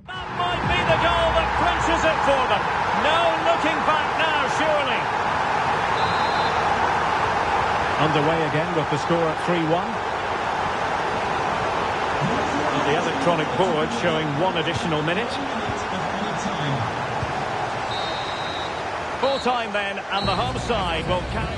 that might be the goal that clinches it for them. No looking back now, surely. Underway again with the score at 3-1. And the electronic board showing 1 additional minute. Full time then, and the home side will carry.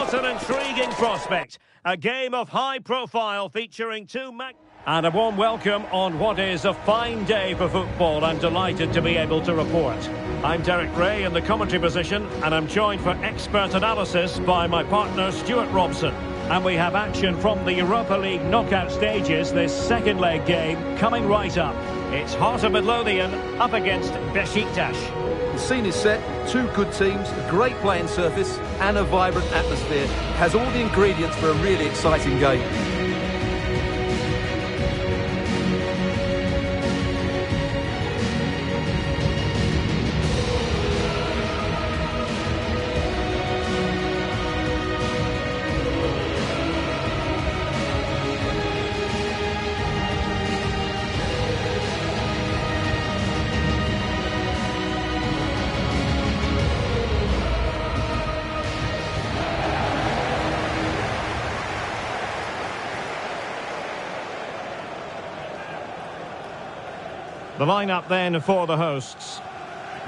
What an intriguing prospect. A game of high profile featuring and a warm welcome on what is a fine day for football. I'm delighted to be able to report. I'm Derek Ray in the commentary position, and I'm joined for expert analysis by my partner Stewart Robson. And we have action from the Europa League knockout stages, this second leg game coming right up. It's Heart of Midlothian up against Besiktas. The scene is set, two good teams, a great playing surface and a vibrant atmosphere. Has all the ingredients for a really exciting game. The lineup then for the hosts.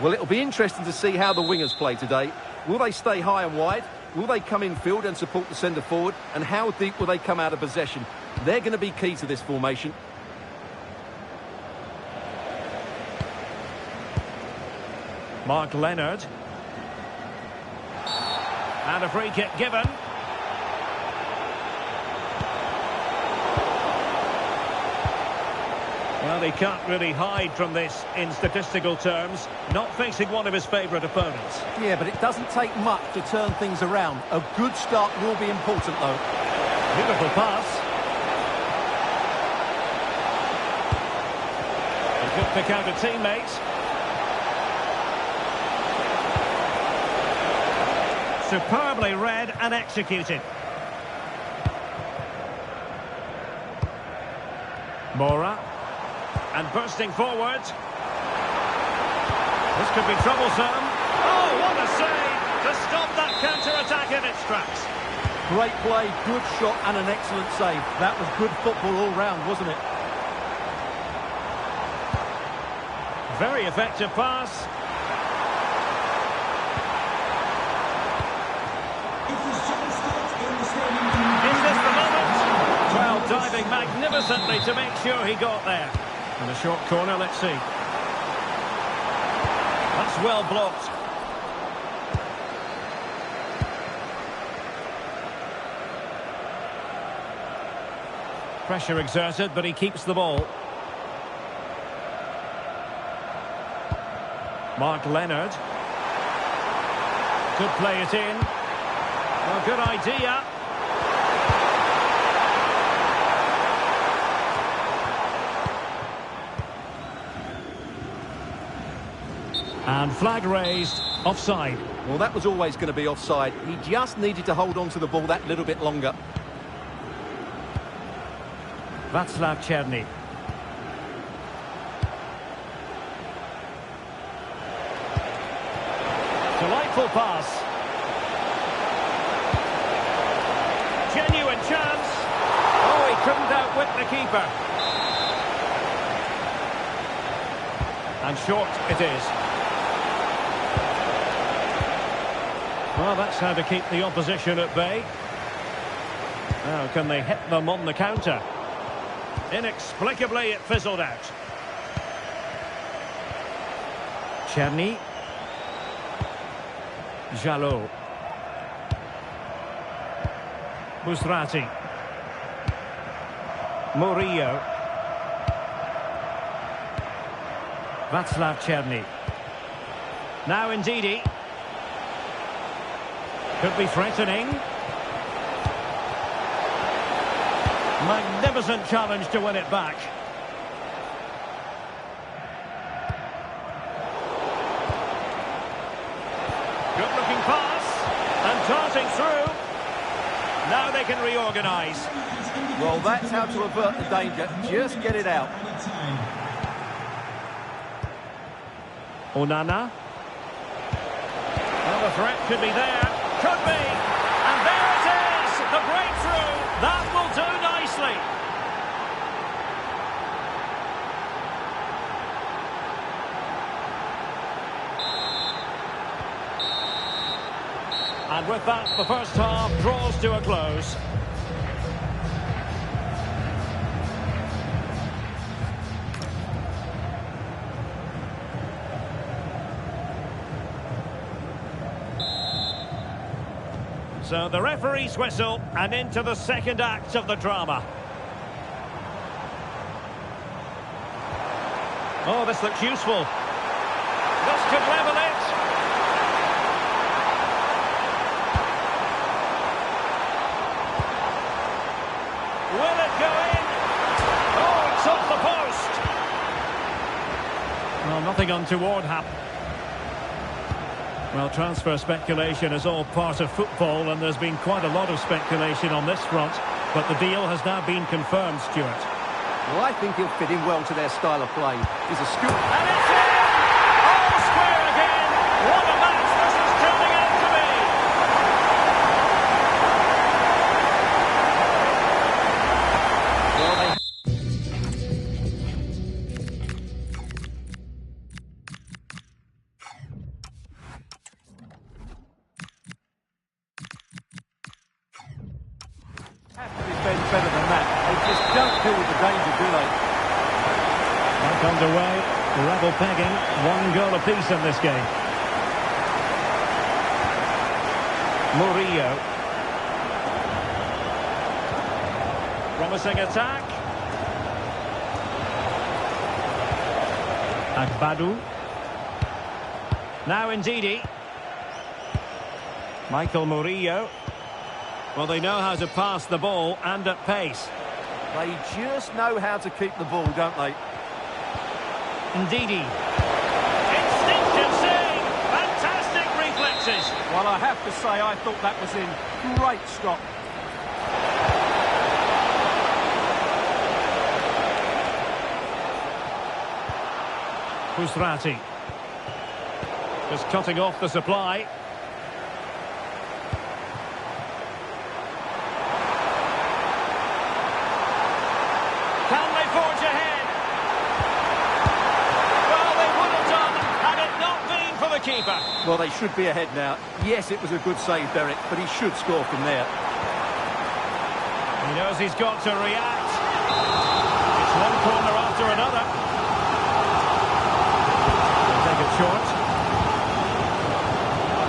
Well, it'll be interesting to see how the wingers play today. Will they stay high and wide? Will they come in field and support the centre forward? And how deep will they come out of possession? They're going to be key to this formation. Mark Leonard. And a free kick given. Well, he can't really hide from this in statistical terms. Not facing one of his favourite opponents. Yeah, but it doesn't take much to turn things around. A good start will be important, though. Beautiful pass. He could pick out a teammate. Superbly read and executed. Mora. And bursting forward. This could be troublesome. Oh, what a save to stop that counter-attack in its tracks. Great play, good shot and an excellent save. That was good football all round, wasn't it? Very effective pass. Is this the moment? Well, diving magnificently to make sure he got there. And a short corner, let's see. That's well blocked. Pressure exerted, but he keeps the ball. Mark Leonard. Could play it in. Well, good idea. And flag raised, offside. Well, that was always going to be offside. He just needed to hold on to the ball that little bit longer. Václav Černý. Delightful pass. Genuine chance. Oh, he couldn't outwit the keeper. And short it is. Well, that's how to keep the opposition at bay. Now, can they hit them on the counter? Inexplicably, it fizzled out. Černý. Jalot. Musrati. Murillo. Václav Černý. Now Ndidi. Could be threatening. Magnificent challenge to win it back. Good looking pass. And darting through. Now they can reorganise. Well, that's how to avert the danger. Just get it out. Onana. Well, the threat could be there. Could be. And there it is. The breakthrough. That will do nicely. And with that, the first half draws to a close. So the referee's whistle, and into the second act of the drama. Oh, this looks useful. This could level it. Will it go in? Oh, it's off the post. Well, nothing untoward happened. Well, transfer speculation is all part of football, and there's been quite a lot of speculation on this front, but the deal has now been confirmed, Stewart. Well, I think he'll fit in well to their style of play. He's a skilled... And it's in! All square again! What a match this is turning out to be! Well, they... have to defend better than that. They just don't deal with the danger, do they? Back underway, level pegging, 1 goal apiece in this game. Murillo. Promising attack. Agbadu. Now Ndidi. Michael Murillo. Well, they know how to pass the ball and at pace. They just know how to keep the ball, don't they? Ndidi. Instinctive save. Fantastic reflexes. Well, I have to say, I thought that was in. Great stop. Pusrati. Just cutting off the supply. Can they forge ahead? Well, they would have done had it not been for the keeper. Well, they should be ahead now. Yes, it was a good save, Derek, but he should score from there. He knows he's got to react. It's one corner after another. They'll take it short.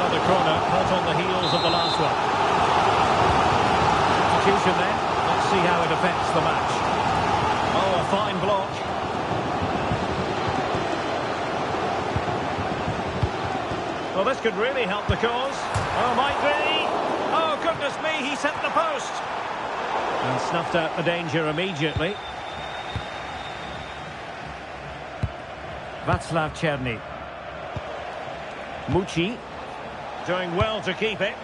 Another corner, hot on the heels of the last one. Substitution then. Let's see how it affects the match. Oh, a fine block. Well, this could really help the cause. Oh, might be. Oh, goodness me, he hit the post. And snuffed out the danger immediately. Václav Černý. Mucci. Doing well to keep it.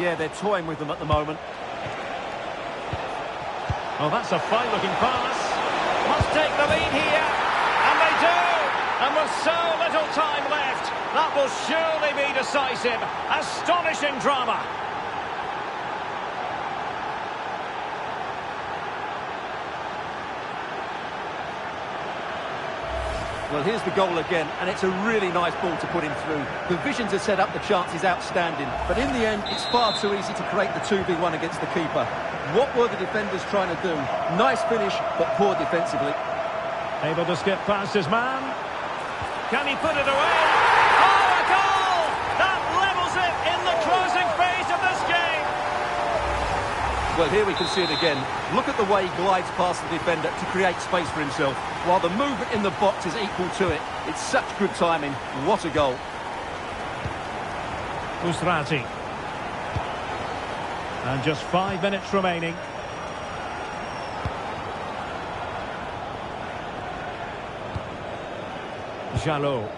Yeah, they're toying with them at the moment. Oh, that's a fine-looking pass. Must take the lead here. And they do. And with so little time left, that will surely be decisive. Astonishing drama. Well, here's the goal again, and it's a really nice ball to put him through. The vision to set up the chance is outstanding, but in the end, it's far too easy to create the 2v1 against the keeper. What were the defenders trying to do? Nice finish, but poor defensively. Able to skip past his man. Can he put it away? Oh, a goal! That levels it in the closing phase of this game. Well, here we can see it again. Look at the way he glides past the defender to create space for himself, while the movement in the box is equal to it. It's such good timing. What a goal. Pusrati. And just 5 minutes remaining. Jalot.